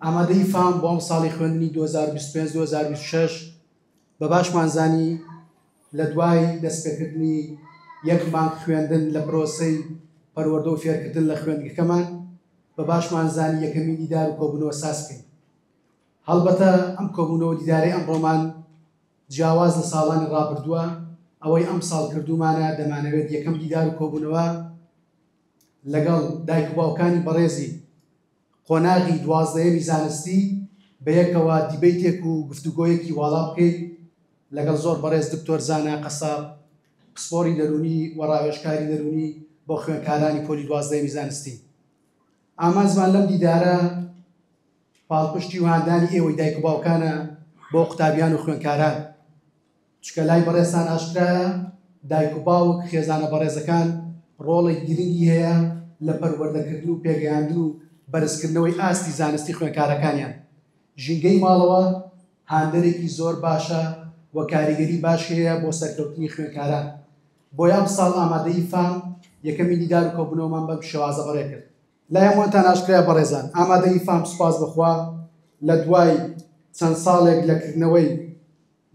ئامادەی فام بۆ ئەم ساڵی خوێندنی 2025-2026 بە باشمانزانی لە دوای دەستپێکردنی یەک مانگ خوێندن لە پرۆسەی پەروەردە و فێرکردن لە خوێندنگەکەمان بە باشمانزانی یەکەمین دیدار و کۆبوونەوە ساز بکەین. هەڵبەتە ئەم کۆبوونەوە دیدارەی ئەمڕۆمان جیاواز لە ساڵانی ڕابردووە، ئەوەی ئەم ساڵ کردومانە دەمانەوێت یەکەم دیدار و کۆبوونەوە لەگەڵ دایک و باوکانی بەڕێزی قۆناغی 12ەمی زانستی بە یەکەوە دیبەیتێک و گفتوگۆیەکی واڵا بکەین لەگەڵ زۆر بەڕێز دکتۆر زانا قەساب، پسپۆری دەرونی و ڕاوێژکاری دەرونی بۆ خوێندکارانی پۆلی 12ەمی زانستی. ئامانزمان لەم دیدارە پاڵپشتی و هاندانی ئێوەی دایک و باوکانە بۆ قوتابیان و خوێندکاران، چکە لای بەڕێزان ئاشکرایە دایک و باوک خێزانە بەڕێزەکان ڕۆڵی گرنگی هەیە لە پەروەردەکردن و پێگەیاندن و بەرزکردنەوەی ئاستی زانستی خوێندکارەکانیان. ژینگەی ماڵەوە هاندەرێکی زۆر باشە و کاریگەری باش هەیە بۆ سەرکەوتنی خوێندکاران. بۆیە ئەم ساڵ ئامادەی فام یەکەمی دیدار و کۆبوونەوەمان بەم شێوازە بەڕێ کرد. لای هەمووانتان ئاشکرایە بەڕێزان، ئامادەی فام سوپاس بخوا لە دوای چەند ساڵێک لەکردنەوەی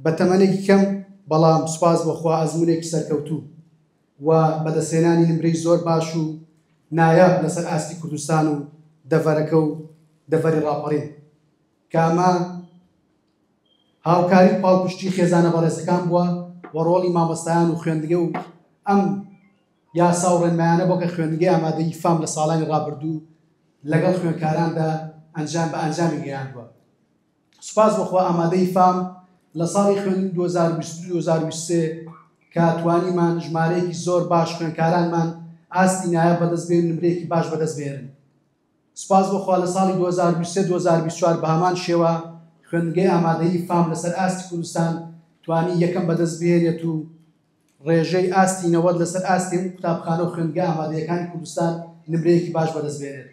بە تەمەنێکی کەم بەڵام سوپاس بخوا ئەزمونێکی سەرکەوتوو و بەدەستهێنانی نمرەی زۆر باش و نایاب لەسەر ئاستی کوردستان و دەڤەرەکە و دەڤەری ڕاپەڕین کە ئەمە هاوکاری پاڵپشتی خێزانە بەڕێزەکان بووە و ڕۆڵی مامۆستایان و خوێندنگە و ئەم یاسا و ڕێنمایانە بۆ کە خوێندنگەی ئامادەی فام لە ساڵانی ڕابردوو لەگەڵ خوێندکاراندا ئەنجام بە ئەنجامی گەیاندووە. سوپاس بخوا ئامادەی فام لە ساڵی خوێندنی 2022-2023 کە توانیمان ژمارەیەکی زۆر باش خوێندکارانمان ئاستی نایاب بەدەستبێن نمرەیەکی باش بەدەستبێنن. سوپاس بخوا لە ساڵی 2023-2024 بە هەمان شێوە خوێندنگەی ئامادەی فام لەسەر ئاستی کوردستان توانی یەکەم بەدەستبێنێت و ڕێژەی ئاستی نەوەت لەسەر ئاستی قوتابخانە و خوێندنگە ئامادەیەکانی کوردستان نمرەیەکی باش بەدەستبێنێت.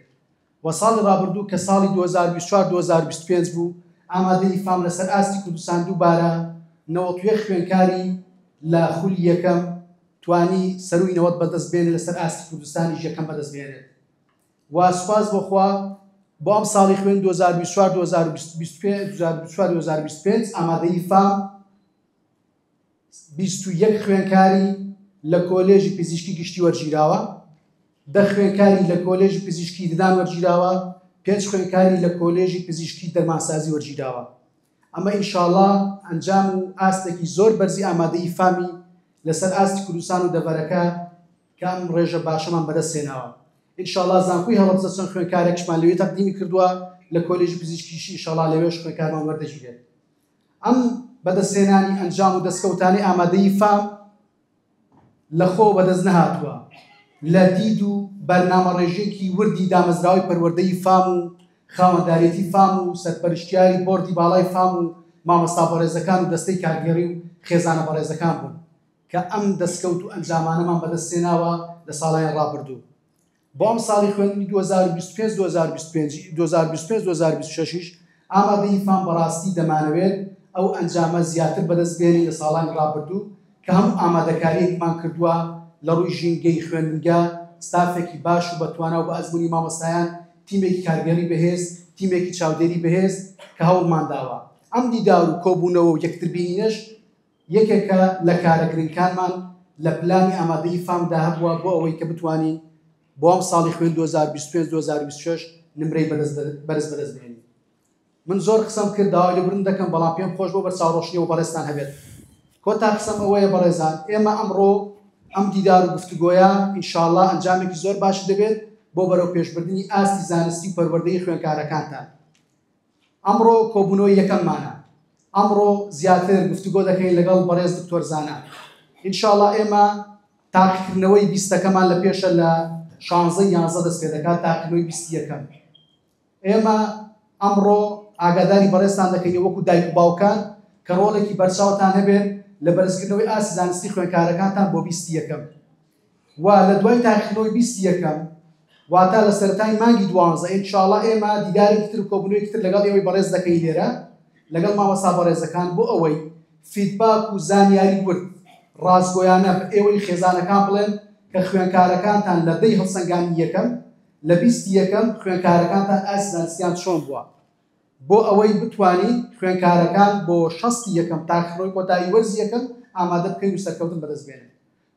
و ساڵی ڕابردوو کە ساڵی 2024-2025 بوو، ئامادەی فام لەسەر ئاستی کوردستان دووبارە 91 خوێندکاری لە خولی یەکەم توانی سەروی نەوەت بەدەستبێنێت لەسەر ئاستی کوردستانی یەکەم بەدەستبێنێت. و سوپاس بخوا بۆ ئەم ساڵی خوێن 2024-2025 ئامادەی فام 21 خوێندکاری لە کۆلێژی پزیشکی گشتی وەرگیراوە، 10 خوێندکاری لە کۆلێژی پزیشکی ددان وەرگیراوە، 5 خوێندکاری لە کۆلێژی پزیشکی دەرمانسازی وەرگیراوە. ئەمە ئینشاءڵڵا ئەنجام و ئاستێکی زۆر بەرزی ئامادەی فامی لەسەر ئاستی کوردستان و دەڤەرەکە کە ئەم ڕێژە باشەمان بەدەستهێناوە. ئینشاءڵڵا زانکۆی هەڵەبجە چەند خوێندکارێکشمان لەوێ تەقدیمی کردووە لە کۆلێژی پزیشکیشی ئینشاءڵڵا لەوێش خوێندکارمان وەردەگیرێت. ئەم بەدەستهێنانی ئەنجام و دەستکەوتانی ئامادەی فام لەخۆ بەدەست نەهاتووە، لە دید و بەرنامەڕێژێکی وردی دامەزراوی پەروەردەی فام و خاوەنداریەتی فام و سەرپەرشتیاری بۆردی باڵای فام و مامۆستا بەڕێزەکان و دەستەی کارگەڕی و خێزانە بەڕێزەکان بوون کە ئەم دەستکەوت و ئەنجامانەمان بەدەستهێناوە لە ساڵیان ڕابردوو. بۆ ئەم ساڵی خوێندنی 2025-2026 ئامادەی فام بەڕاستی دەمانەوێت ئەو ئەنجامە زیاتر بەدەستبێنی لە ساڵانی ڕابردوو کە هەموو ئامادەکاریەکمان کردووە لە ڕووی ژینگەی خوێندنگە، ستافێکی باش و بەتوانە و بە ئەزموونی مامۆستایان، تیمێکی کارگەری بەهێز، تیمێکی چاودێری بەهێز کە هەوڵمان داوە. ئەم دیدار و کۆبوونەوە و یەکتربینینەش یەکێکە لە کارە گرنگکانمان لە پلانی ئامادەی فامدا هەبووە بۆ ئەوەی کە بتوانین بۆ ئەم ساڵی خوێن 2025-2026 نمرەی بەرز بەدەستبێنین. من زۆر قسەم کرد، داوای لێبوردن دەکەم، بەڵام پێم خۆش بۆ بەرچاوڕۆشنی و بەڕێستان هەبێت. کۆتا قسەم ئەوەیە بەڕێزان، ئێمە ئەمڕۆ ئەم دیدار و گفتوگۆیە ئینشاءڵڵا ئەنجامێکی زۆر باش دەبێت بۆ بەرەو پێشبردننی ئاستی زانستی و پەروەردەی خوێندکارەکانتان. ئەمڕۆ کۆبوونەوەی یەکەممانە، ئەمڕۆ زیاتر گفتوگۆ دەکەین لەگەڵ بەڕێز دکتۆر زانا. ئینشاءڵڵا ئێمە تاقیکردنەوەی 20ەکەمان لە پێشە لە 16-11 دەست پێ دەکات، تاقیکردنەوەی 21ەکەم. ئێمە ئەمڕۆ ئاگاداری بەڕێزتان دەکەین وەکو دایک و باوکان کە ڕۆڵێکی بەرچاوتان هەبێت لە بەرزکردنەوەی ئاستی زانستی خوێندکارەکانتان بۆ 21ەکەم. و لە دوای تاقیکردنەوەی 21ەکەم واتە لە سەرەتای مانگی 12 ئینشاءڵڵا ئێمە دیدارێکی تر و کۆبوونەوەیەکی تر لەگەڵ ئێوەی بەڕێز دەکەین لێرە لەگەڵ مامۆستا بەڕێزەکان بۆ ئەوەی فیدباک و زانیاری ورد ڕاستگۆیانە بە ئێوەی خێزانەکان بڵێن کە خوێندکارەکانتان لە 10 هەڵسەنگانی یەکەم لە 21ەم خوێندکارەکانتان ئاستی زانستیان چۆن بووە. بۆ ئەوەی بتوانین خوێندکارەکان بۆ شەستی یەکەم تاخڕۆی کۆتایی وەرزی یەکەم ئامادە بکەین و سەرکەوتن بەدەست بێنن.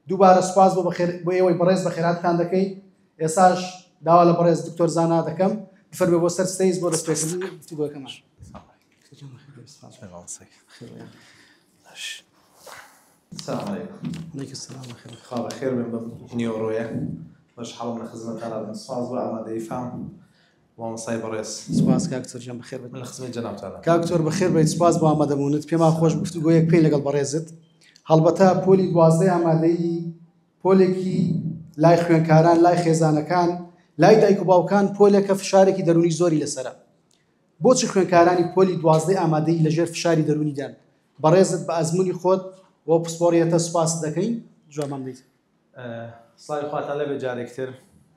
دووبارە سوپاس بۆ ئێوەی بەڕێز بە خێراتتان دەکەیت. ئێساش داوا لە بەڕێز دکتۆر زانا دەکەم بفەرمێ بۆ سەر ستەیز بۆ دەستپێکردنی گفتوگۆکەمان. السلام عليكم. عليكم السلام ورحمة الله. خير خير من نيورويا باش حاولنا خدمة على الصفاز وأما يفهم ومصايب الرئيس. سپاس کاکتۆر جان بەخێر بێت. من خدمة جناب تعالى. کاکتۆر بەخێر بێت سپاس بۆ ئامادەبوونت پێما خۆش گفتوگۆیەک پێی لەگەڵ بەڕێزت. هەڵبەتە پۆلی 12 ئامادەیی پۆلێکی لای خوێندکاران لای خێزانەکان لای دایک و باوکان پۆلێکە فشارێکی دەرونی زۆری لەسەرە. بۆچی خوێندکارانی پۆلی 12 ئامادەی لەژێر فشاری دەرونیدان؟ بەڕێزت بە ئەزمموی خۆت بۆ پسپۆڕیەتە سوپاس دەکەین جوابمان بدەیت. سڵاوی خواتان لەبێ جارێکتر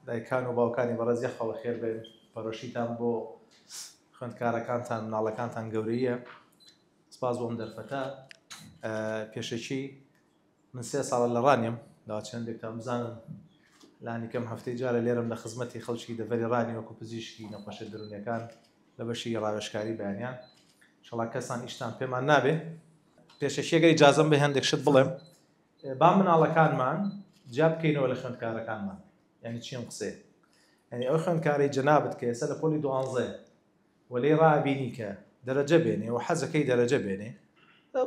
دایکان و باوکانی بەڕێز یەخەڵە خێر بێن پەرۆشیتان بۆ خوێندکارەکانتان مناڵەکانتان گەورەیە. سپاس بۆم دەرفەتە پێشەکی من 3 ساڵە لە ڕانیم لا چەندێکتان بزانم لانی کەم هەفتەی جارە لێرم لە خزمەتی خەڵکی دەڤەری ڕانی وەکو پزیشکی نەخۆشە درونیەکان لە بەشی ڕاوێژکاری بەیانیان شەڵا کەسان ئیشتان پێمان نابێ. پێشەشیەگەری جازم بە هەندێک شت بڵێم با مناڵەکانمان جا بکەینەوە لە خوێندکارەکانمان. یعنی چیم قسێ؟ یعنی ئەو خوێندکاری جەنابەت کە ئێستا لە پۆلی 12 وەلێ ڕابینی کە دەرەجە بێنێ و حەزەکەی دەرەجە بێنێ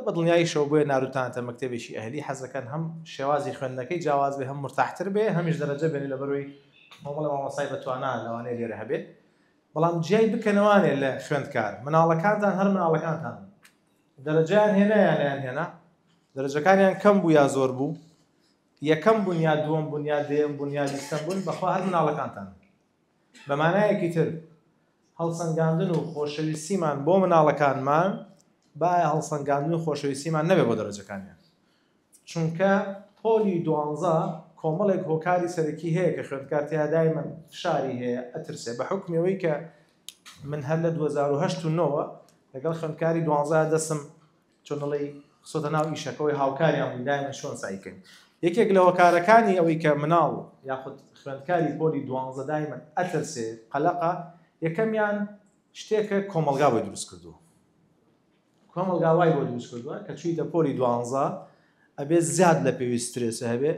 بە دڵنیاییشەوە بۆیە ناروتانتە مەکتێبێکی ئەهلی حەزەکەن هەم شێوازی خوێندنەکەی جیاواز بێ هەم مرتاحتر بێ هەمیش دەرەجە بێنێ لە بەروی مۆمەڵە مامۆسای بەتوانان لەوانەیە لێرە هەبێت. بەڵام جیای بکەنەوانێ لە خوێندکار مناڵەکانتان هەر مناڵەکانتان دەرەجیان هێنایان هێنا دەرەجەکانیان کەم بوو یا زۆر بوو یەکەم بوون یا دووەم بوون یا دێم بوون یا لیستەم بوون بەخوا هەر مناڵەکانتان بە مانایەکی تر هەڵسەنگاندن و خۆشەویستیمان بۆ مناڵەکانمان باە هەڵسەنگاندن و خۆشەویستیمان نەبێ بۆ دەرەجەکانیان. چونکە پۆلی 12 کۆمەڵێک هۆکاری سەرەکی هەیە کە خوێندکار دایمەن فشاری هەیە ئەترسێ بە حکمەوەی کە من هەر لە 2008 لەگەڵ خوێندکاری 12 دەسم چۆنڵی خسۆتە ناو ئیشەکەەوەی هاوکاریان بووین دایمەن شۆن سایکەین. یەکێک لە هۆکارەکانی ئەوەی کە مناڵ یاخود خوێندکاری پۆلی 12 دایمەن ئەترسێ قەلەقە یەکەمیان شتێکە کۆمەلگا بۆی دروست کردووە. کۆمەلگاوای بۆ دروست کردووە کە چوویتە پۆلی 12 ئەبێ زیاد لە پێویست سترێسە هەبێ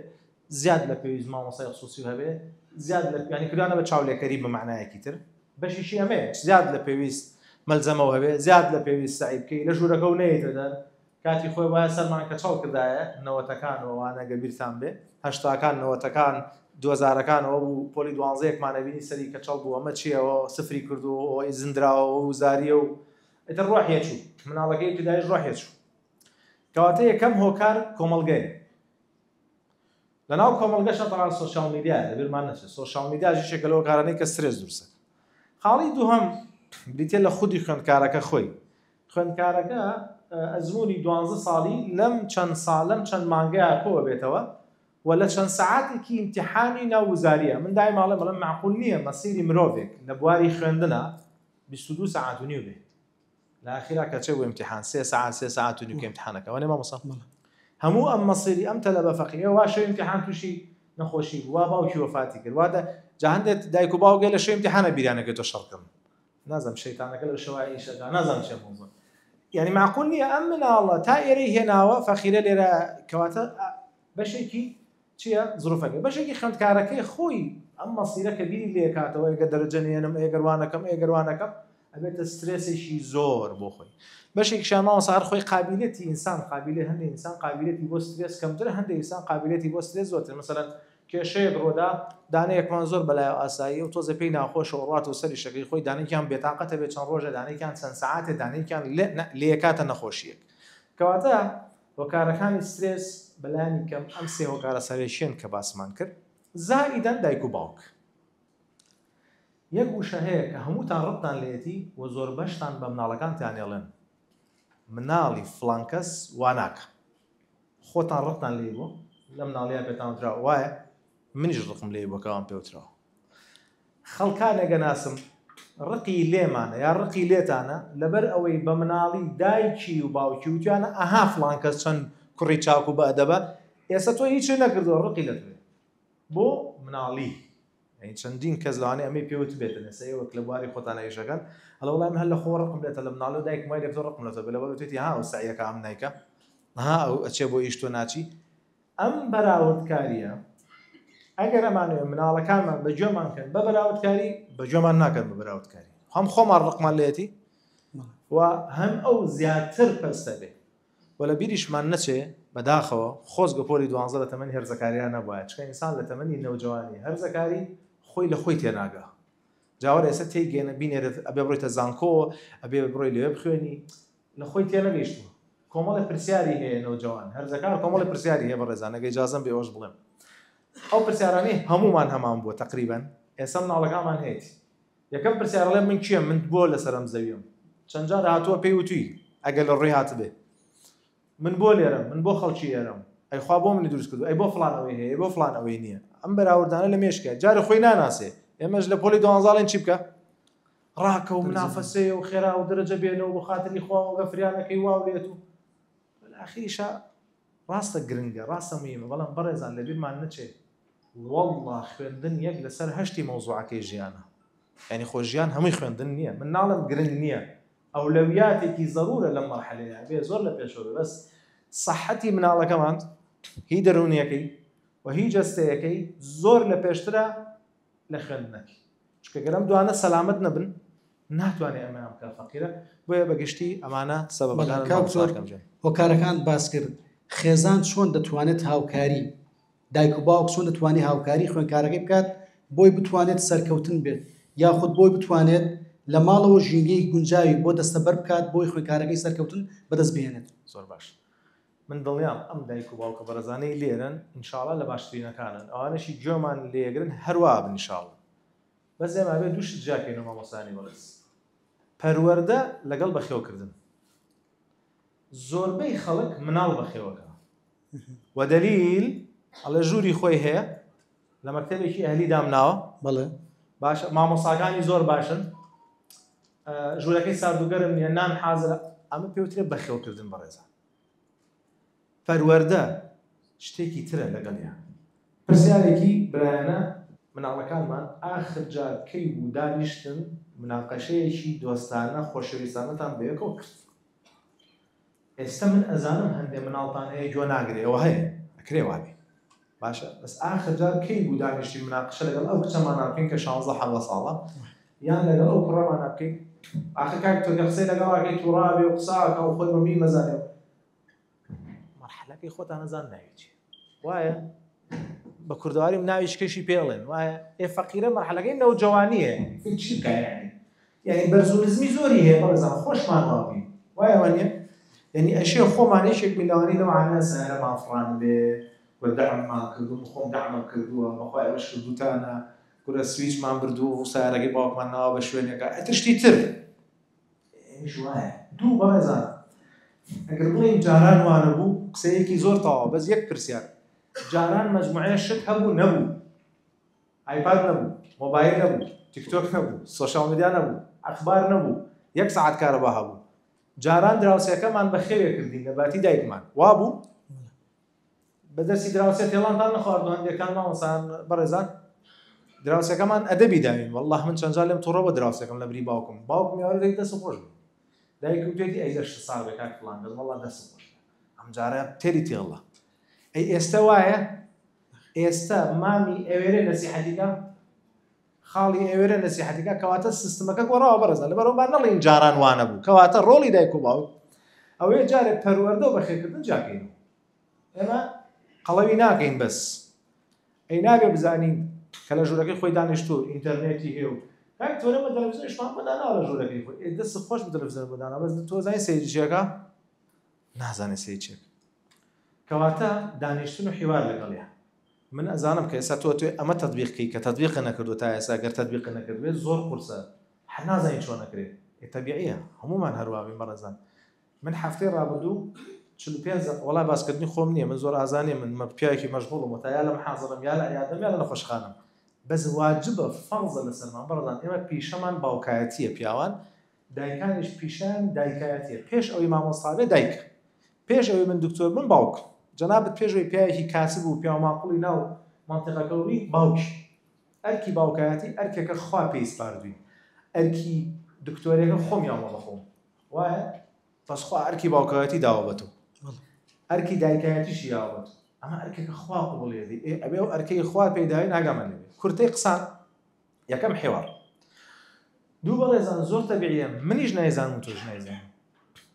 زیاد لە پێویست مامۆسای خصوصی هەبێ زیاد لە ینی کردانە بە چاولێکەری بە معنایەکی تر بەشیشی ئەمێ زیاد لە پێویست مەلزەمەوە هەبێ زیاد لە پێویست سعی بکەی لە ژوورەکە و نەیتەدەن کاتی خۆی وایە سەرمان کە چاڵ کردایە نەوەتەکانەوەوانە گەبیرتان بێ هەشتاکان نەوەتەکان 2000ەکانەوە بوو پۆلی 12یەکمانەبینی سەری کە چاڵ بوو ئەمە چیەوە سفری کردو ئەوی زندراوە و زاریە و ئەتر ڕۆحیە چوو مناڵەکەی ابتداییش ڕۆحیە چوو کەواتە یەکەم هۆکار کۆمەڵگەیە. لەناو کۆمەڵگەشە تەنها سۆشیال میدیایە لەبیرمان نەچێت سۆشیال میدیا ژێشێکە لەوە کارانەی کە سترێس دروستە. خاڵی دووهەم بریتە لە خودی خوێندکارەکە خۆی خوێندکارەکە ئەزمموی 12 ساڵی لەم چەند مانگەیە کۆوە بێتەوە و لە چەند سەعاتێکی ئیمتیحانی ناووزاریە من دای ماڵێ بەڵام معقول نییە مەسیری مرۆڤێک لە بواری خوێندنە 22 ساعات و نیو بێ لە ئاخیرا کە چێ بۆ ئیمتیحان 3 ساعات و نیو کە ئیمتیحانەکە وانێ مامۆستا هەموو ئەم مەسیری ئەم تەلەبە فەقیرە وا شەوی ئیمتیحان تووشی نەخۆشی وا باوکی وەفاتی کرد واتە جا هەندێک دایک و باوکێ لە شەوی ئیمتیحانە بیرانەکەی تۆ شەڕکردن نازانم شەیتانەکە لە شەوای ئیشەکە نازانم چێ موضوع یعنی معقول نییە ئەم مناڵە تا ئێرەی هێناوە فەقیرە لێرە کەواتە بەشێکی چییە زروفەکە بەشێکی خوێندکارەکەی خۆی ئەم مەسیرە کە بیری لێکاتەوە ئەگە دەرەجە نێنم ئێگەروانەکەم ئەبێتە سترێسێکی زۆر بۆ خۆی بەشێکی شاماوە سار خۆی قابلیەتی ئینسان قابلیە هەندێک ئینسان قابلیەتی بۆ سترێس کەمتر هەندێک ئینسان قابلیەتی بۆ سترێس زۆرتر مثلەن کێشەیەک ڕۆدا دانەیەکمان زۆر بەلای ئاسایی و تۆزە پێی ناخۆشە و ڕات و سەری شەکەی خۆی دانێکیان بێتاقەتە بێت چەند ڕۆژە دانێکیان چەند سەعاتێ دانێکیان لێکاتە نەخۆشیەک کەواتە هۆکارەکانی سترێس بەلایانی کەم ئەم سێ هۆکارە سەرێشیان کە باسمان کرد زائیدەن دایک و باوک یەک وشە هەیە کە هەمووتان ڕەتان لێتی و زۆر بەشتان بە مناڵەکانتان ێڵێن مناڵی فڵانکەس واناکە خۆتان ڕەتان لێ بوو لە مناڵیان پێتان وترا وایە منیش ڕقم لێ بۆ کەوان پێوتراوە خەڵکانێگە ناسم ڕقی لێمانە یا ڕقی لێتانە لەبەر ئەوەی بە مناڵی دایکی و باوکی وتیانە ئەها فڵانکەس چەند کوڕی چاک و بەئەدەبە ئێستا تۆ هیچ نەکردووە ڕقی لەتوێ بۆ مناڵی يعني چەندین کەس لەوانەیە ئەمەی پێوت بێتن ئێستا ئێوە لە بواری خۆتان ئێژەکەن هەڵە وەڵام هەر لە خۆ ڕقم بێتە لە مناڵ و دایک مای لێ تۆ ڕقم لە تۆ بێ لەبەر توێتی ها ئەو سەعیەکە ئەم نایکە ها ئەو ئەچێ بۆ ئیش تۆ ناچی ئەم بەراوردکاریە ئەگەر ئەمانوێ مناڵەکانمان بەگوێمان کەن بە بەراوردکاری بەگوێمان ناکەن بە بەراوردکاری هەم خۆمان ڕقمان لێتی و هەم ئەو زیاتر پەستە بێ و لە بیریشمان نەچێ بەداخەوە خۆزگە پۆلی 12 لە تەمەنی هەرزەکاریان نەبووە چکە ئینسان لە تەمەنی نەوجەوانی هەرزەکاری خۆی لە خۆی تێناگا جاوەڕ ئێستا تێیگەێنە بینێرێت ئەبێ بڕۆیتە زانکۆ ئەبێ بڕۆی لێوێ بخوێنی لە خۆی تێنەگەیشتووە کۆمەڵی پرسیاری هەیە نەوجەوان هەرزەکان کۆمەڵی پرسیاری هەیە بەڕێزان ئەگەر ئیجازەم بێ ئەوەش بڵێم ئەو پرسیارانەی هەمومان هەمان بووە تقریبا ئێستا مناڵەکانمان هەیەی یەکەم پرسیارەڵێ من کێم من بۆ لەسەرم زەویم چەند جار هاتووە پێی وتووی ئەگەر لە ڕێی هاتبێ من بۆ لێرەم من بۆ خەڵکی ئێرەم ئەی خوا بۆ منی دروست کردو ئەی بۆ فڵانەوەی هەیە بۆ فڵانەوەی نییە ئەم بەراوردانە لە مێشکە جارە خۆی ناناسێ ئێمەش لە پۆلی 12 چی بکە ڕاکە و منافەسەیە و خێرا و دەرەجە بێنەوە بۆ خاتری خوا و گەفریانەکەی واو لێت و ئاخیریشە ڕاستە گرنگە ڕاستە مهمە بەڵام بەڕێزان لەبیرمان نەچێت والله خوێندن یەک لەسەر هەشتی مەوزوعەکەی ژیانە یعنی خۆ ژیان هەمووی خوێندن نییە من ناڵم گرنگ نییە ئەولەویاتێکی زەرورە لەم مەرحەلەیە بێ زۆر لە پێشەوە بەس سەحەتی مناڵەکەمان هی دەرونیەکەی و هی جەستەیەکەی زۆر لە پێشترە لە خوێندنەکەی چکە گەرم دوانە سەلامەت نەبن ناتوانێت ئەمە بکە فەقیرە بۆیە بەگشتی ئەمانە سەبەبەکان هۆکارەکان باس کرد خێزان چۆن دەتوانێت هاوکاری دایک و باوک چۆن دەتوانێت هاوکاری خوێندکارەکەی بکات بۆی بتوانێت سەرکەوتن بێت یاخود بۆی بتوانێت لە ماڵەوە ژینگەی گونجاوی بۆ دەستەبەر بکات بۆی خوێندکارەکەی سەرکەوتن بەدەست بێنێت زۆر باش من دڵنیام ئەم دایک و باوکە بەرەزانەی لێرن ئینشاڵڵا لە باشترینەکانن ئەوانەشی گوێمان لێگرن هەروە بن ئینشاڵڵا بەس ئێمە بێ دووشت جاکەینەوە مامۆستانی بەڕێز پەروەردە لەگەڵ بەخێوکردن زۆربەی خەڵک مناڵ بەخێوەکە و دەلیل ئەڵێ ژووری خۆی هەیە لە مەکتەبێکی ئەهلی دامناوە بەڵێ باش مامۆستاکانی زۆر باشن ژوورەکەی ساردوگەرم نیە نان حازرە ئەمە پێوترێ بەخێوکردن بەڕێزان پەروەردە شتێکی ترە لەگەڵیان پرسیارێکی برایانە مناڵەکانمان ئاخر جار کەی بوو دانیشتن مناقەشەیەکی دۆستانە خۆشەویستانەتان بەیەکەوە کرد ئێستا من ئەزانم هەندێک مناڵتان هەیە گوێ ناگرێەوە هەیە ئەکرێ وابێ باشە بەس ئاخر جار کەی بوو دانیشتی مناقەشە لەگەڵ ئەو کچەمانە بکەین کە 16 ساڵە یان لەگەڵ ئەو کوڕەمانە بکەین آخر کاک تۆ قسەی لەگەڵاکەی تووڕابێ و قساکە و خۆی بەمی مەزانێ مەرحەلەکەی خۆتان نەزان ناوی چی وایە بە کوردەواریم ناوی شکەشی پێڵێن وایە ئێ فەقیرە مەرحەلەکەی نەوجەوانیە چی بکە یعنی بەرزوونزمی زۆری هەیە بەڵێزان خۆشمان وابی وایە وانە یعنی ئەشێ خۆمان هێشێک میلاوانی لەوانە سەرەمان فڕان بێ وەدەعممان کردو خۆم دەعمم کردووە بەخوای ئەوەش کردوتانە گورە سویچمان بردووە و سارەکەی باوکمان ناوە بە شوێنێکە ئەترشتی تر وایە دوو بەڕێزان ئەگەر بڵێین جاران وانە بوو قسەیەکی زۆر تەواو بەس یەک پرسیار جاران مەجموعەیە شت هەبوو نەبوو ئایپاد نەبوو مۆبایل نەبوو تیکتۆک نەبوو سۆشیال میدیا نەبوو ئەخبار نەبوو یەک سەعات کارەبا هەبوو جاران دراوسەکەمان بەخێوێ کردین لە باتی دایکمان وا بوو بە دەستی دراوسێت هێڵانتان نەخواردو هەندێکان مامۆسان بەڕێزان دراوسەکەمان ئەدەبی داوین والله من چەند جار لێم تووڕە بە دراوسەکەم لە بری باوکم میوارەی دەست خۆش بوو دایک وتێتی ئەی دەشت ساڵ بێ کاک فڵان دەست وەڵڵا دەست خۆش ئەم جارە تێری تێڵە ئەی ئێستا وایە ئێستا مامی ئەوێرە نەسیحەتیکە خاڵی ئێوێرە نەسیحەتیکە کەواتە سیستمەکە گۆڕاوە بەڕێزان لەبەرەوە نەڵێن جاران وانە بوو کەواتە ڕۆڵی دایک و باوک ئەوەیە جارێک پەروەردە و بەخێکردن جاکەین ئێمە قەڵەوی ناکەین بەس ئەی نابێ بزانین کە لە ژوورەکەی خۆی دانیشتوو ئینتەرنێتی هەیە و کاک تۆ لەمە تەلەڤیزیۆنیشمان بەداناوە لە ژوورەکەی خۆی دەست خۆش بە تەلەڤیزیۆن بەدانا بەس تۆ زانین سەیری چیەکە نازانێت سەیری چیەکە کەواتە دانیشتن و حیوار لەگەڵیان من ئەزانم کە ئێستا تۆ ئەمە تەطبیقکەی کە تەطبیق نەکردو تا ئێستا گەر تەطبیق نەکردوێت زۆر قورسە هەر نازانین چۆن نەکرێت تەبیعیە هەمومان هەروابین بەڕێزان من هەفتەی ڕابردوو 45 وڵای باسکردنی خۆم نییە من زۆر ئازانێ من پیاوێکی مەشغوڵم و تا یا لە محازەرم یا لە عیادەم یا لە نەخۆشخانەم بەس واجبە فەرزە لەسەرمان بەڕێزان ئێمە پیشەمان باوکایەتیە پیاوان دایکانیش پیشان دایکایەتیە پێش ئەوەی مامۆستا بێ دایک پێش ئەوەی من دکتۆر من باوک جەنابەت پێش ئەوەی پیاوێکی کاسب و پیاو ماقوڵی ناو مانتیقەکەوی باوکی ئەرکی باوکایەتی ئەرکێکە خوا پێی سپاردووی ئەرکی دکتۆرێکە خۆمیان وەڵەخۆم وایە بەسخوا ئەرکی باوکایەتی داوە بە تۆ ئەرکی دایکایەتیشی یاوە بە تۆ ئەمە ئەرکێکە خوا قوڵێدی ئەبێ و ئەرکەی خوا پێداوی ناگەمە نەبێت کورتەی قسان یەکەم حێوار دوو بەڕێزان زۆر تەبیعیە منیش نایزانم تۆش نایزانم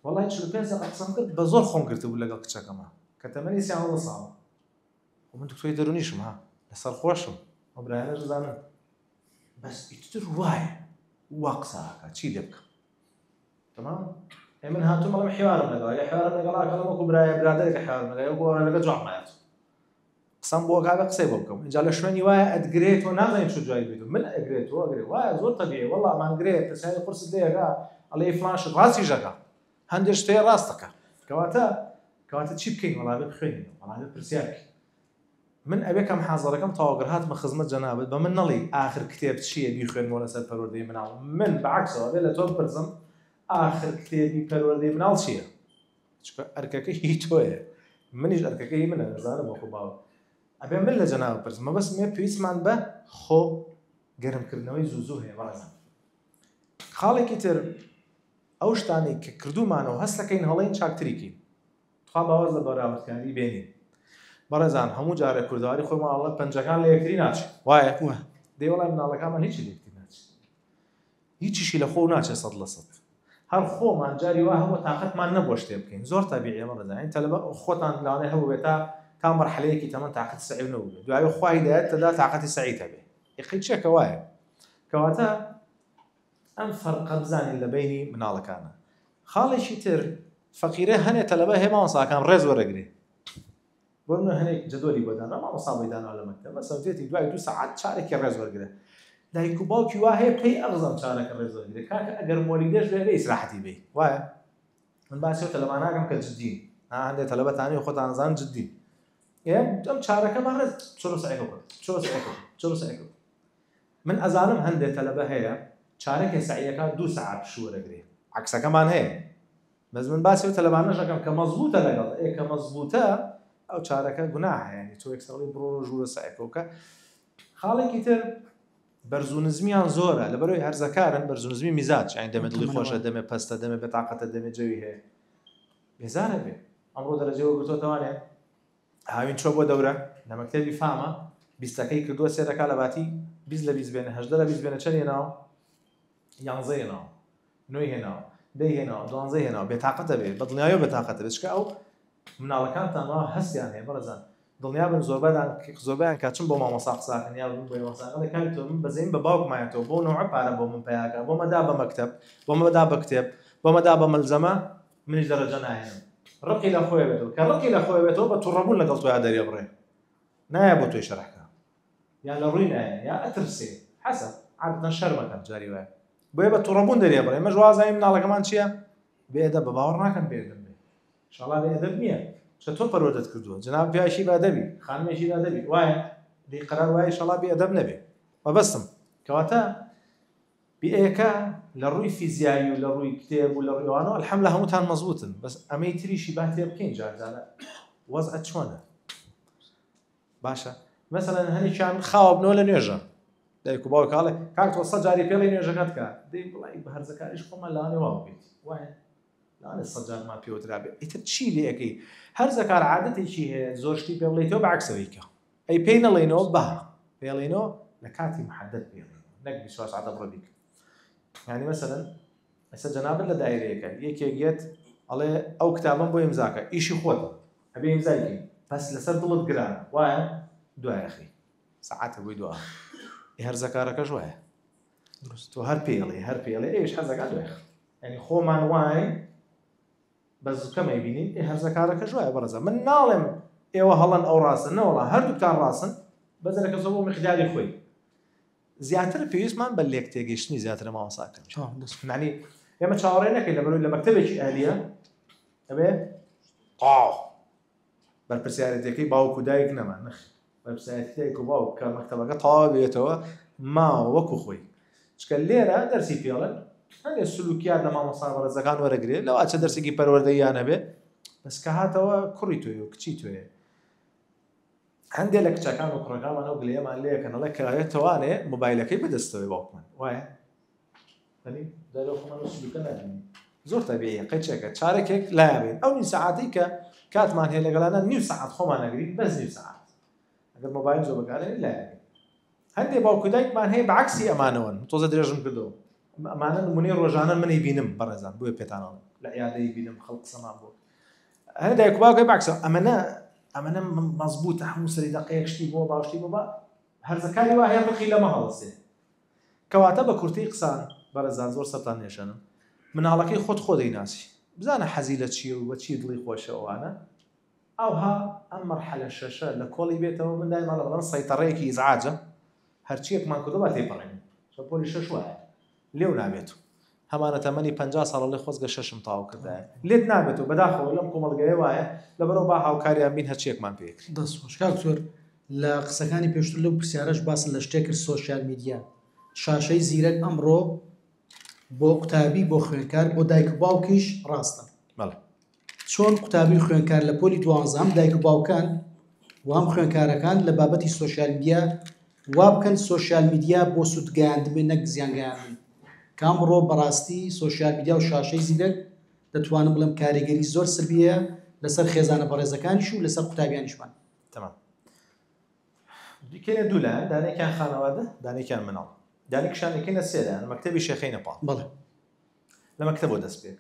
وەڵای 45 قسەم کرد بە زۆر خۆم گرتبوو لەگەڵ کچەکەمە کە تەمەنی 30 ساڵە من دکتۆری دەرونیشم ها لەسەر خۆشم ئەو برایانەش زانن بەس ئیتر وایە وا قساکە چی لێ بکەم تەمام من هاتووم بەڵام حێوارم لەگەڵا یا حێوارم لەگەڵا کەڵم وەکو برایە برادەرێکە حێوارم لەگەڵا وەکو لەگە جوابمایەت قسەم بۆ کاکە قسەی بۆ بکەم اینجا لە شوێنی وایە ئەدگرێتەوە نازانین چ جوای بێت من ئەگرێتەوە ئەگرێت وایە زۆر تەبیعیە وەڵا مانگرێت پرسیاری قورست لێگا ئەڵێ فڵان شت ڕاستی ژەکە هەندێک شتەیە ڕاستەکە کەواتە چی بکەین وەڵا بێ بخوێنین وەڵا بێ پرسیار بکەین من ئەبێکم حازەرەکەم تەواوگر هاتمە خزمەت جەنابەت بە من نەڵێ ئاخر کتێب چییە بیخوێنمەوە لەسەر پەروەردەی مناڵ من بەعکسەوە بێ لە تۆ بپرسم ئاخر کتێبی پەروەردەی مناڵ چییە چکە ئەرکەکە هی تۆیە منیش ئەرکەکەی منە نەزانم وەکو باوە ئەبێ من لە جەنابەت پرسم مەبەست مێ پێویستمان بە خۆ گەرمکردنەوەی زوو هەیە بەڕێزان خاڵێکی تر ئەو شتانی کە کردومانەوە هەست دەکەین هەڵەین چاکتریکین خوا باوەز لە بەراوردکاری بێنین بەڕێزان هەموو جارێک کوردەواری خۆمان ئەڵێ پەنجەکان لە یەکتری ناچێت وایە دەی وەڵام مناڵەکانمان هیچی لە یەکتری ناچێت هیچیشی لە خۆ ناچێت 100% هەر خۆمان جاری وا هەموو تااقەتمان نەبووە شتێ بکەین زۆر تابیعیە بەڕێزان ئین تەلەبە خۆتان لەوانەیە هەبوو بێت تا مەرحەلەیەکی تەمەن تااقەت سەعی نەبوو دوای خوا هیدایەت دەدا تااقەتی سەعی هەبێ یەقین چێکە وایە کەواتە ئەم فەرقە بزانین لە بینی مناڵەکانە خاڵێکی تر فەقیرە هەنێ تەلەبە هەیە مامۆستاکان ڕێز وەرەگرێ بۆ منە هەنێک جدۆلی بۆدانا مامۆستا بۆی دانا لە مەکتەب مەسەڵەن فێتی دوای 2 سەعات چارێکی ڕێز وەرگرێ دایک و باوکی وا هەیە پێی ئەغزەم چارەکە ڕێز وەرگرێ کاکە ئەگەر مۆلیدەش بێ ئیسراحەتی بێ وایە من باسی تەلەبان ناکەم کە جددین هەندێک تەلەبەتانی خۆتان زان جددین ئەم چارەکەمان ڕێز چۆ سەعیەکە من ئەزانم هەندێک تەلەبە هەیە چارەکە سەعیەکان 2 سەعات شووەرەگرێ عکسەکەمان هەیە بەس من باسی تەلەبانەش دەکەم کە مەزبوطە لەگەڵ کە مەزبوطە ئەو چارەکە گوناهە یعنی تۆ یەکسەڵی بڕۆ ژوورە سەعیەکەوکە خاڵێکی تر بەرزونزمیان زۆرە لەبەرەوەی هەرزەکارن بەرزونزمی میزاج یعنی دەمێ دڵی خۆشە دەمێ پەستە دەمێ بێتاقەتە دەمێ جەوی هەیە بێزارە بێ ئەمڕۆ دەرەجەوە گرتوتەوانێ هاوین چۆ بۆ دەورە لە مەکتەبی فامە 20ەکەی کردووە سێرەکە لە باتی 20 لە 20 بێنە 18 لە 20 بێنە چەند هێناوە 11 هێناوە 9 هێناوە 10 هێناوە 12 هێناوە بێتاقەتە بێ بە دڵنیاییەوە بێتاقەتە بێت چکە ئەو مناڵەکانتانەوە هەستیان هەیە بەڕێزان دڵنیا بن زۆربیان کاچم بۆ مامۆستا قساکەن یا بۆ مامۆستاکە کاری تۆ من بەزەین بە باوکمایەتەوە بۆ نوع پارە بۆ من پیاکە بۆ مەدا بە مەکتەب بۆ مەدا بە کتێب بۆ مەدا بە مەلزەمە منیش دەرەجە ناهێنم ڕقی لە خۆی بێتەوە کە ڕقی لە خۆی بێتەوە بە تووڕەبوون لەگەڵ تۆیا دەریێ بڕێ نایە بۆ تۆی شەرحکە یا لە ڕووی نایە یا ئەترسێ حەسەب عادەتەن شەرمەکەم جاری وایە بۆیە بە تووڕەبوون دەریێ بڕێ ئێمە وازانین مناڵەکەمان چییە بێدە بە باوەڕ ناکەن بێدەم بێ ئینشاڵڵا بێدەب نییە چە تۆ پەروەردەت کردووە جناب پیاشی بادەبی خانمێکی دادەبی وایە دی قەرار وایە ئینشاڵڵا بێدەب نەبێ مەبەستم کەواتە بێەکە لە ڕووی فیزیایی و لە ڕووی کتێب و لە ڕوویوانەوە الحەمدلله هەمووتان مەزبوطن بەس ئەمەی تریشی با تێ بکەین جارجارە وەزعەت چۆنە باشە مەسەڵەن هەنێکیان خاوە بنەوە لە نوێژە دایک و باوک کاڵێ کاک تۆ 100 جاری پێڵی نوێژەکەت کە دەی بڵای بە هەرزەکاریش خۆمان لەوانێ وا بکەیت وایە لەوانێ 100 جار ما پێوترا بێت ئیتر چی لێ ئەەکەی هەرزەکار عادەتێکی هەیە زۆر شتی پێ بڵێیتەوە بەعکسەوەی کە ئەی پێی نەڵێنەوە بە پێڵێنەوە لە کاتی محەدەد پێڵێن نەک 24 ساعت بڕە بیکە یعنی مەسەلەن ئێستا جەنابەت لە دایرەیەکە یەکێک گێت ئەڵێ ئەو کتابم بۆ ئیمزاکە ئیشی خۆتە ئەبێ ئیمزایکەی پس لەسەر دڵت گرانە وایە دوایەخی سەعاتە بۆی دووە هەرزەکارەکەش وایە تۆ هەر پێڵێ ئێش هەرزەکە دوایخ ینی خۆمان وای بە زووکەمەی بینین هەرزەکارەکەش وایە بەڕێزە من ناڵێم ئێوە هەڵەن ئەو ڕاستن نەوەڵا هەردووکتان ڕاستن بەزەرەکە زۆر بۆ مقداری خۆی زیاتر پێویستمان بە لێک تێگەیشتنی زیاترە مامۆستاکەن معنی ئێمە چاوەڕێ نەکەین لەبەرەوەی لە مەکتەبێکی ئالیە ئەبێ بەرپرسیارەتەکەی باوک و دایک نەما نەخ بەرپرسیارەتی دایک و باوک کە مەکتەبەکە تەواو بێتەوە ماوە وەکو خۆی چکە لێرە دەرسی پێڵێن هەندێک سلوکیات لە مامۆستا بەڕێزەکان وەرەگرێت لەوە چە دەرسێکی پەروەردەییان هەبێ بەس کە هاتەوە کوڕی تۆیە و کچی تۆیە هەندێک لە کچەکان و کوڕەکانمانەوە گلەیەمان لێکەنەڵێ کە توانێت مۆبایلەکەی بەدەستەوەی باوکمان وایە دەرەخۆمان سلوکە نبینی زۆر تەبیعیە قەچێکە چارێکێک لایابێت ئەو نیم سەعاتی کە کاتمان هەیە لەگەڵانە نیو سەعات خۆمان نەگرین بەس نیو سەعات ئەگەر مۆبایل زۆر بەکارێنین لایابێت هەندێک باوکو دایکمان هەیە بەعکسی ئەمانەوەن تۆزە درێژم کردەوە ئەمانە نمونەی ڕۆژانە منی بینم بەڕێزان بۆیە پێتانەوە لە عیادەی بینم خەڵک قسەمان بۆ هەندێک دایک و باوکەی بەعکسە ئەمەنە مەزبوطە هەموو سەری دەقەیەک شتی بۆ باشتی بۆ بە هەرزەکانی وا هەیە ڕقی لەمە هەڵەسێ کەواتە بە کورتەی قسان بەڕێزان زۆر سەرتان نێشەنم مناڵەکەی خۆت خۆ دەیناسی بزانە حەزی لە چیە و بە چی دڵی خۆشەوانە ئەوها ئەم مەرحەلە شەشە لە کۆڵی بێتەوە من دایما لە بەڵام سەیتەڕەیەکی ئیزعاجە هەرچیەکمان کردو با تێپەڕێن پۆلی شەش وایە لێو نابێت هەمانە تەمەنی 50 ساڵە لێ خۆزگە شەشم تاو کردایە لێت نابێت و بەداخەوە لەم کۆمەڵگەیە وایە لەبەرەوە با هاوکاریان بین هەرچیەکمان پێکرد دەست خۆش کاک زۆر لە قسەکانی پێشتر لەو پرسیارەش باسن لە شتێک کرد سۆشیال میدیا شاشەی زیرەک ئەمڕۆ بۆ قوتابی بۆ خوێنکار بۆ دایک و باوکیش ڕاستە چۆن قوتابی خوێنکار لە پۆلی 12 دایک و باوکان و هەم خوێنکارەکان لە بابەتی سۆشیال میدیا وا بکەن سۆشیال میدیا بۆ سوودگەیاندبێ نەک زیانگەیاندن کە ئەمڕۆ بەڕاستی سۆشیال میدیا و شاشەی زیرەک دەتوانم بڵێم کاریگەری زۆر سربیە لەسەر خێزانە بەڕێزەکانیش و لەسەر قوتابیانیشمان تمام دیکەنە دوو لایەن دانێکیان خانەوادە دانێکیان مناڵ دانێکشانێکینە سێدان مەکتەبی شێخەینە پاڵ بەڵێ لە مەکتەبەوە دەست پێ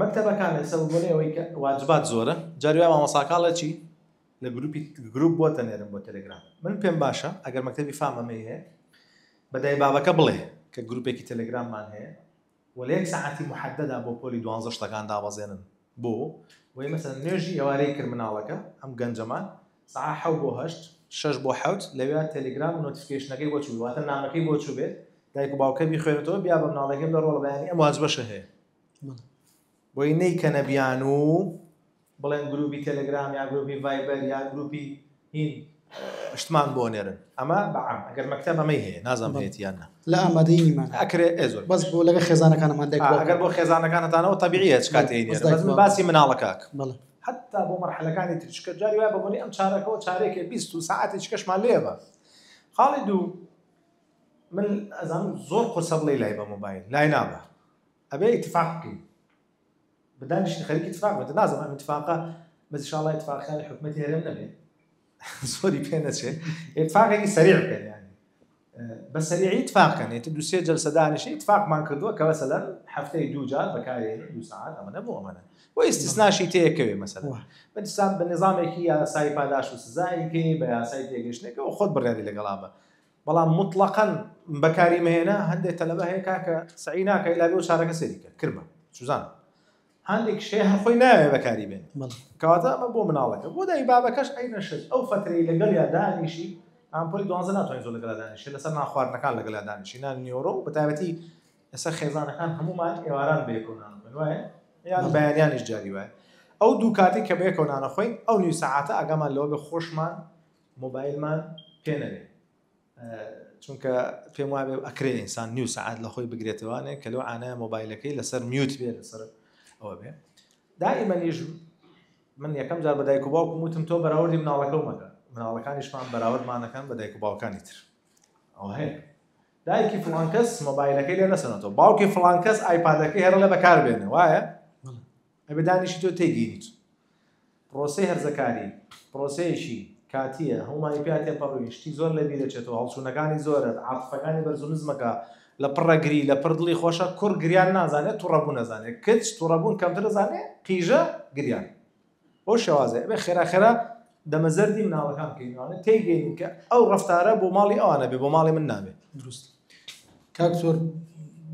مەکتەبەکان لەسەر بۆنێ ئەوەی کە واجبات زۆرە جاری وای مامۆساکاڵە چی لە گروپ بۆ تەنێرم بۆ تەلێگرام من پێم باشە ئەگەر مەکتەبی فامەمەی هەیە بەدای بابەکە بڵێ کە گروپێکی تەلێگراممان هەیە وە لە 1 ساعتی محددە بۆ پۆلی 12 شتەکان دابەزێنن بۆ وەی مەسەن نوێژی ئێوارەی کرد مناڵەکە ئەم گەنجەمان ساعە 7 بۆ 8 6 بۆ 7 لەوێ تەلێگرام نۆتیفیکیشنەکەی بۆ چوو واتە نامەکەی بۆ چوو بێت دایک و باوکە بیخوێنێتەوە بیا بە مناڵەکەی لە ڕۆڵ بەیانی ئەم واجبەشە هەیە بۆی نەیکەنە بیان و بڵێن گروپی تەلێگرام یا گروپی ڤایبەر یا گروپی هین شتمان بۆ نێرن ئەمە بەعام ئەگەر مەکتەب ئەمەی هەیە نازانم هەیەت یان نە لە ئامادەییمان ئەکرێ زۆر بەس بۆ لەگە خێزانەکانمان دایک ئەگەر بۆ خێزانەکانتانەوە تەبیعیە چ کاتێ نێرن بەس من باسی مناڵەکەک بەڵێ حتا بۆ مەرحەلەکانی ترشکە جاری وای بەبوونی ئەم چارەکەەوە چارێکێ 20 ساعتی چکەشمان لێبە خاڵی دوو من ئەزانم زۆر قورسە بڵێ لای بە مۆبایل لای نابە ئەبێ ئیتفاق بکەین بدانیشتن خەریکی اتفاق بێت نازم ئەم اتفاقە بەس ئینشاءالله اتفاقەکانی حکومەتی هەرێم نەبێت زۆری پێ نەچێت اتفاقێکی سەریع بکەن یعنی بە سەریعی اتفاقکەن دو سێ جەلسە دانیشی اتفاقمان کردووە کە مەسەلەن هەفتەی 2 جار بەکارهێنین 2 ساعات ئەمە نەبوو ئەمەنە و ئیستیسناشی تێکەوێ مەسەلەن بە نظامێکی یاسای پاداش و سزایەکی بە یاسای تێگەشتێکەوە خۆت بڕیاری لەگەڵا بە بەڵام مطلقاً بەکاری مهێنە هەندێک تەلەبە هەیە کاکە سعی ناکەی لابێ و چارەکە سەریکە کردبە سوزان هەندێک شێ هەرخۆی ناوێ بەکاری بێن کەواتە ئەمە بۆ مناڵەکە بۆ دای بابەکەش ئەی نەشت ئەو فترەی لەگەڵ یا دانیشی ئەمپۆلی 12 ناتوانین زۆر لەگەڵا دانیشی لەسەر ناخواردنەکان لەگەڵا دانیشی نان نیۆرۆ و بەتایبەتی لەسەر خێزانەکان هەمومان ئێواران بێکۆنان بن وایە یان بەیانیانیش جاری وایە ئەو دوو کاتی کە بێکۆنانە خۆین ئەو نیو ساعاتە ئەگەمان لەوە بێ خۆشمان مۆبایلمان پێ نەبێ چونکە پێم وابێ ئەکرێ ئینسان نیو ساعات لە خۆی بگرێتەوانێ کە لەو عانایە مۆبایلەکەی لەسەر میوت بێ لەسەر ئەوە بێ دائیمەنیش من یەکەم جار بە دایک و باوکم وتم تۆ بەراوردی مناڵەکەم مەکە مناڵەکانیشمان بەراوردمانەکەن بە دایک و باوکانی تر ئەوە هەیە دایکی فڵان کەس مۆبایلەکەی لێ نەسەنەوە باوکی فڵان کەس ئایپادەکەی هەر لە بەکار بێنێ وایە ئەبێ دانیشی تۆ تێگیریت پرۆسەی هەرزەکاری پرۆسەیەکی کاتیە هەمومانی پیا تێپەڕووی شتی زۆر لەبی دەچێتەوە هەڵچوونەکانی زۆرە عاتفەکانی بەرز و نزمەکە لە پڕەگری لە پردڵی خۆشە کوڕ گریان نازانێت تووڕەبوو نەزانێت کچ تووڕەبوون کەمتر دەزانێت قیژە گریان بۆ شێوازێ بێ خێراخێرا دەمەزەردی مناڵەکان بکەینوانێت تێگەین کە ئەو ڕەفتارە بۆ ماڵی ئەوانە بێ بۆ ماڵی من نابێت دروست کاک زۆر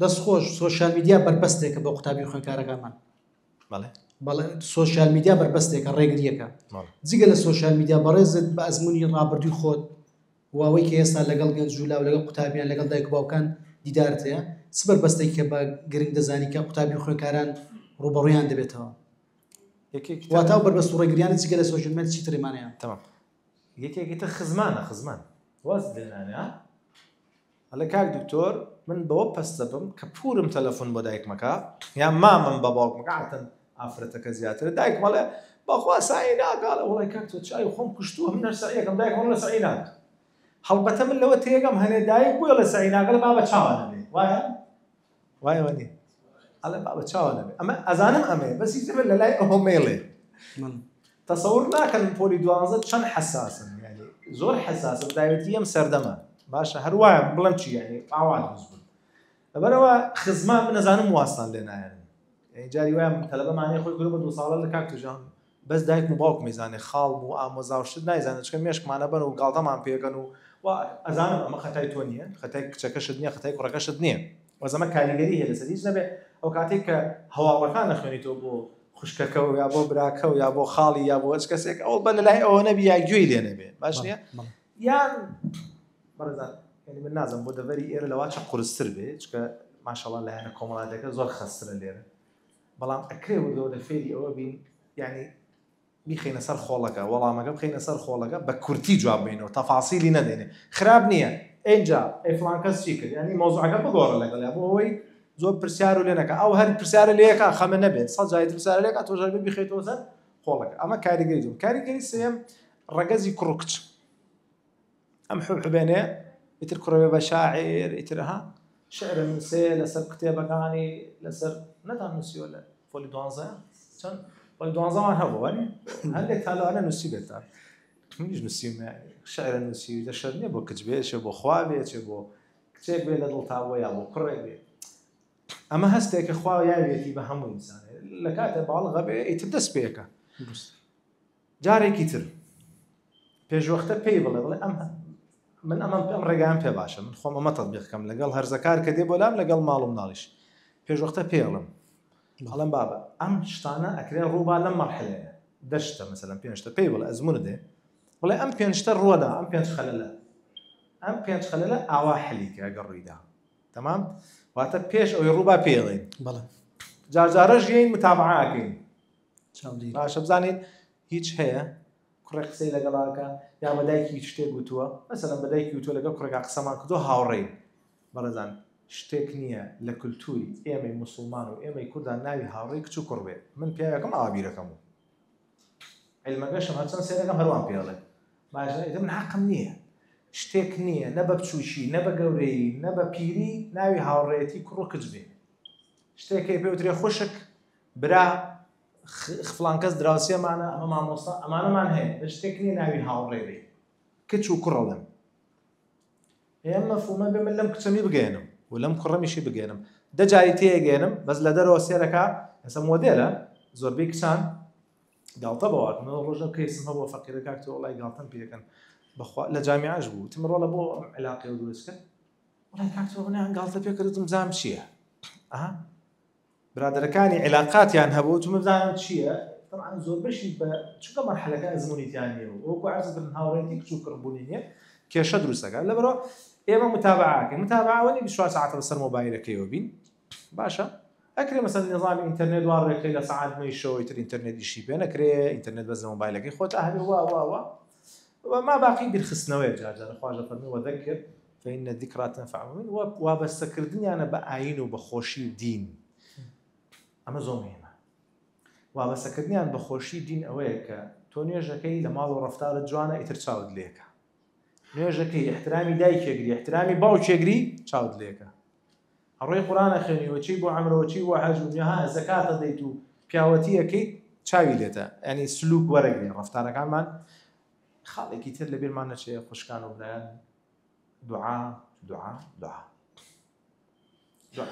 دەستخۆش سۆشیال میدیا بەربەستێکە بۆ قوتابی خوێنکارەکانمان بەڵێ سۆشیال میدیا بەربەستێکە ڕێگریەکە جگە لە سۆشیال میدیا بەڕێزت بە ئەزمموی ڕابردووی خۆت واوەی کە ئێستا لەگەڵ گەنج جولا و لەگەڵ قوتابیان لەگەڵ دایک و باوکان دیدارت هەیە سبەر بەستێک کە بە گرنگ دەزانی کە قوتابی خوێنکاران ڕوبەڕویان دەبێتەوە واتە بەربەست و ڕێگریانە جگە لە سۆشیال میدیا چی ترێمانەیە تەمام یەکێکی تر خزمانە خزمان واز دێنانە هەڵە کاک دکتۆر من بەوە پەستە بم کە پورم تەلەفۆن بۆ دایک مەکە یان مامم بە باوک مەکاتن ئافرەتەکە زیاتر دایک مەڵێ بەخوا سعی ناکات وڵی کاک تۆ چای خۆم کوشتووە من سعیەکەم دایک لە سعی ناکات هەڵبەتە من لەوە تێگەم هەنێ دایک بۆیە لە سعی ناکات لە بابە چاوە نەبێ وایە نی ئەڵێ بابە چاوە نەبێ ئەمە ئەزانم ئەمێ بەسی زەبێت لە لای ئەوە مێڵێ تەسەوور ناکەن پۆلی 12 چەند حەساسن یعنی زۆر حەساسن دایەتی ئەم سەردەمە باشە هەروایە بڵم چی یعنی ئاوان بوون لەبەرەوە خزمان من نەزانم واستان لێ نایەن جاری وایە تەلەبەمانەی خۆی گرو بە 2 ساڵە لە کاک توژان بەس دایک و باوک میزانێ خاڵ و ئامۆزاوشت نایزانێت چکە مێشکمانە بن و گاڵتەمان پێکەن و ئەزانم ئەمە خەتای تۆ نییە خەتای کچەکەشت نییە خەتای کوڕەکەشت نییە وەزەمە کاریگەری هەیە لەسەر هیچ نەبێ ئەو کاتێک کە هەواڵەکان نەخوێنیتەوە بۆ خوشکەکە و یا بۆ براکە و یا بۆ خاڵی یا بۆ هەچ کەسێک ئەو بە لەلای ئەوە نەبی یا گوێی لێ نەبێ باش نییە یان بەڕێزان یعنی من نازم بۆ دەڤەری ئێرە لەوا چە قورستر بێ چکە ماشەڵڵا لایەنە کۆمەڵاتەکە زۆر خەسترە لێرە بەڵام ئەکرێ وەدەوە لە فێری ئەوە بین یعنی بیخینە سەر خۆڵەکە وەڵامەکە بخینە سەر خۆڵەکە بە کورتی جواب بینەوە تەفاسیلی نەدێنێ خراپ نییە ئینجا ئەیفلان کەس چی کرد ینی مۆزوعەکە بگۆڕە لەگەڵ بۆ ئەوەی زۆر پرسیار و لێ نەکە ئەو هەر پرسیارە لێەکە خەمە نەبێت سەد جای پرسیارە لێکە تۆ ژەر بخیتەوە سەر خۆڵەکە ئەمە کاریگەری دوم کاریگەری سێم ڕەگەزی کوڕ و کچ ئەم حوبێنێ ئیتر کوڕەوێ بە شاعیر ئیترها شعرە نووسێ لەسەر کتێبەکانی لەسەر نەتان نووسیوە لە فۆلی 12 چەند فۆلی 12مان هەبوو وەری هەندێک تالوانە نووسی بێتان منیش نووسیم شعرە نووسی دە شەر نییە بۆ کچ بێ چێ بۆ خوا بێ چێ بۆ کچێک بێ لە دڵتاوە یا بۆ کوڕێک بێ ئەمە هەستێکە خوا یاوێتی بە هەموو ئینسانێ لە کاتێ باڵغە بێ ئیتر دەست پێەکە جارێکی تر پێشوەختە پێی بڵێ ئەم من ئەمەم ڕێگەیان پێ باشە من خۆم ئەمە تەطبیقکەم لەگەڵ هەرزەکار کە دێ بۆ لام لەگەڵ ماڵ و مناڵیش پێشوەختە پێڵم هەڵم بابە ئەم شتانە ئەکرێ ڕووبا لەم مەرحلەیە دەشتە مەسەلەن پێنجتە پێی بڵێ ئەزمونە دێ بڵێ ئەم پێنجتە ڕووەدا ئەم پێنج خەلەلە ئاوا حەلیکە ئەگەر ڕوویدا تەمام واتە پێش ئەوەی ڕووبا پێڵێن بەڵێ جارجارەش یین متابعەکەین باشە بزانین هیچ هەیە کوڕێک قسەی لەگەڵاکە یا بەدایکی شتێک گوتووە مەسەلەن بەدایکی وتووە لەگەڵ کوڕێکا قسەمان کردووە هاوڕێین بەڕێزان شتێک نییە لە کولتوری ئێمەی موسڵمان و ئێمەی کوردان ناوی هاوڕێی کچ و کوڕ بێ من پیاوەکەم ئاوابیرەکەم و عیلمەکەشم هەرچەند سێرەکەم هەروان پێڵێ باشە من حەقم نییە شتێک نییە نە بە بچووشی نە بە گەورەی نە بە پیری ناوی هاوڕێتی کوڕ و کچ بێ شتێکی پێوترێ خوشک برا فلان کەس دراوسێمانە ئەمە مامۆستا ئەمانەمان هەیە بە شتێک نییە ناوی هاوڕێ بێ کچ و کوڕەڵم ئێمە مەفهومە بێ من لەم کچەمی بگەێنم و لەم کوڕەمیشی بگەێنم دەجاری تێگەێنم بەس لە دەرەوە سێرەکە ئەسە مۆدێلە زۆربەی کچان گاڵتە بەوات من ڕۆژە کەیسم هەبووە فەقیرەکە کە وڵای گاڵتەم پێەکەن بەخوا لە جامیعەش بوو تمڕۆ لە بۆ علاقەی دروست کرد وڵای کاکتۆ بنیان گاڵتە پێ کردم زام چییە برادەرەکانی علاقاتیان هەبوو تو مەزانم چییە طبعا زۆر بەشی بە چونکە مەرحەلەکە ئەزمونیتیان نیە و وەکو عەرز کردن هاوڕێتی کچ و کوڕبوونی نییە کێشە دروستەکە لەبەرەوە ئێمە متابعەکەین متابعەوەنی 24 ساعت بەسەر مۆبایلەکەیەوە بین باشە ئەکرێ مەسەن نظامی ئینتەرنێت وارڕێکەی لە سەعات 9 شەوەی تر ئینتەرنێتیشی پێ نەکرێ ئینتەرنێت بەس لە مۆبایلەکەی خۆت ئاهەبێ وا وما باقی بیرخستنەوەی جارجار خواجە فەرمی وەذەکر فإن الذكرى تنفع المؤمنين وابەستەکردنیانە بە ئاین و بە خۆشی و دین ئەمە زۆر مهمە وابەستەکردنیان بە خۆشی دین ئەوەیە کە تۆ نوێژەکەی لە ماڵ و ڕەفتارت جوانە ئیتر چاوت لێکە نوێژەکەی احترامی دایکێگری احترامی باوکێگری چاوت لێکە هەڕۆی قورآنە خوێنیوە چی بۆ عەمرەوە چی بۆ حەج و ها زەکاتە دەیت و پیاوەتیەکەی چاوی لێتە ینی سلوک وەرەگرێ ڕەفتارەکانمان خاڵێکی تر لە بیرمان نەچێ خوشکان و برایان دوعا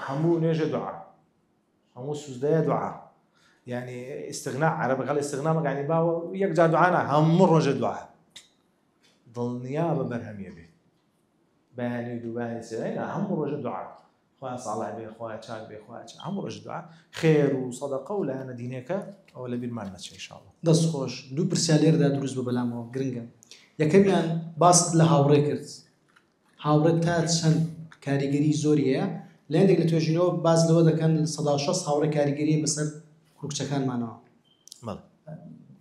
هەموو نوێژە دوعا هەموو سوزدەیە دوعا یعنی ئیستغنا عەرەب قال ئیستغنا مەگانی باوە یەک جار دوعانا هەموو ڕۆژە دوعا دڵنیا بە بەرهەمیە بێت بەیانی دووبانی سێنە هەموو ڕۆژە دوعا خوا ساڵح بێ خوا چاک بێ خوا هەموو ڕۆژە دوعا خێر و سەدەقە و لایەنە دینەکە ئەوە لە بیرمان نەچێ ئینشاءڵڵا دەست خۆش دوو پرسیار لێرەدا دروست بە بەلامەوە گرنگە یەکەمیان باست لە هاوڕێ کرد هاوڕێت تا چەند کاریگەری زۆری هەیە لە هەندێک لە توێژینەوە باز لەوە دەکەن 160 هاوڕێ کاریگەری بەسەر کوڕکچەکانمانەوە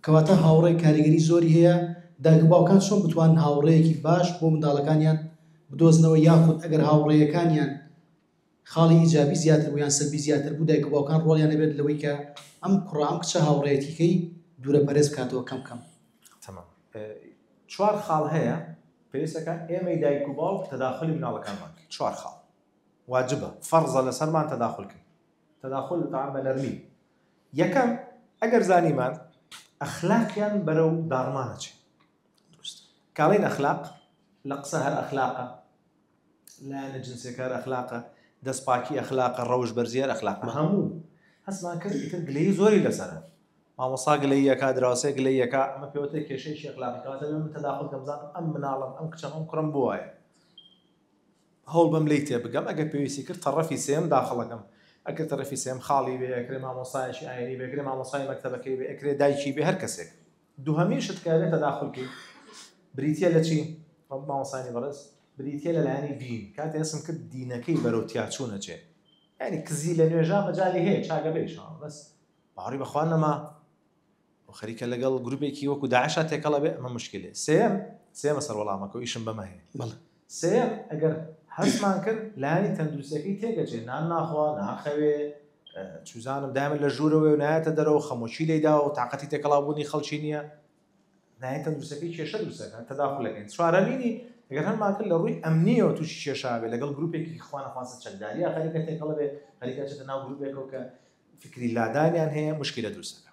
کەواتە هاوڕێ کاریگەری زۆری هەیە دایک و باوکان چۆن بتوان هاوڕێیەکی باش بۆ منداڵەکانیان بدۆزنەوە یاخود ئەگەر هاوڕێیەکانیان خاڵی ئیجابی زیاتر بوو یان سەلبی زیاتر بوو دایک و باوکان ڕۆڵیان دەبێت لەوەی کە ئەم کوڕە ئەم کچە هاوڕێیەتیکەی دوورە پەرێز بکاتەوە کەم کەم. تمام. 4 خاڵ هەیە پێویستەکە ئێمەی دایک و باوک تەداخلی مناڵەکانمان 4 خاڵ واجبە فەرزە لەسەرمان تەداخلکردن. تەداخل تەعام بە نەرمی. یەکەم ئەگەر زانیمان ئەخلاقیان بەرەو داڕمانە چێ. کاڵین ئەخلاق لە قسە هەر ئەخلاقە، لایەنە جنسێک هەر ئەخلاقە، دەستپاکی ئەخلاقە، ڕەوش بەرزیار ئەخلاق هەموو هەستمان کرد ئیتر گلەی زۆری لەسەرە. مامۆستا گلەی یەکا، دراوسێ گلەی یەکا، ئەمە پێوتە کێشەیەکی ئەخلاقی کەواتە من تەداخل کەم بزانم ئەم مناڵم ئەم کچەم ئەم کوڕم بۆ وایە. هەوڵ بەم لێی تێبگەم ئەگەر پێویستی کرد تەڕەفی سێم داخڵەکەم. ئەگەر تەرەفی سێم خاڵی بێ، ئەکرێ مامۆستایەکی ئاینی بێ، ئەکرێ مامۆستای مەکتەبەکەی بێ، ئەکرێ دایکی بێ، هەر کەسێک. دووهەمیشت کە بێت تەداخلکەی بریتیە لە چی؟ مامۆستانی بەڕێز بریتیە لە لایەنی دین. کاتێ هەستم کرد دینەکەی بەرەو تیاچوونە چێ. یعنی کزی لە نوێژا مەجالی هەیە چاگە بێشەوە بەس باوەڕی بەخوا نەما و خەریکە لەگەڵ گروپێکی وەکو داعشا تێکەڵە بێ ئەمە مشکلێ. سێمە سەروەڵامەکە و ئیشم بەمە هەیە. سێم ئەگەر هەستمان کرد لایەنی تەندروستیەکەی تێگەچێ، نان ناخوا ناخەوێ، چوزانم دایمە لە ژوورەوەی و نایەتە دەرەوە خەمۆکی لێدا و تااقەتی تێکەڵاوبوونی خەڵکی نییە، لایەن تەندروستەکەی کێشە دروستەکە تەداخلەکەین. چوارەمینی ئەگەر هەمان کرد لە ڕووی ئەمنیەوە تووشی کێشا بێ لەگەڵ گروپێکی خوانەخواستە چەکداریە خەریکە تێکەڵە بێ، خەریکە چێتە ناو گروپێکەوە کە فکری لادانیان هەیە مشکلە دروستەکە.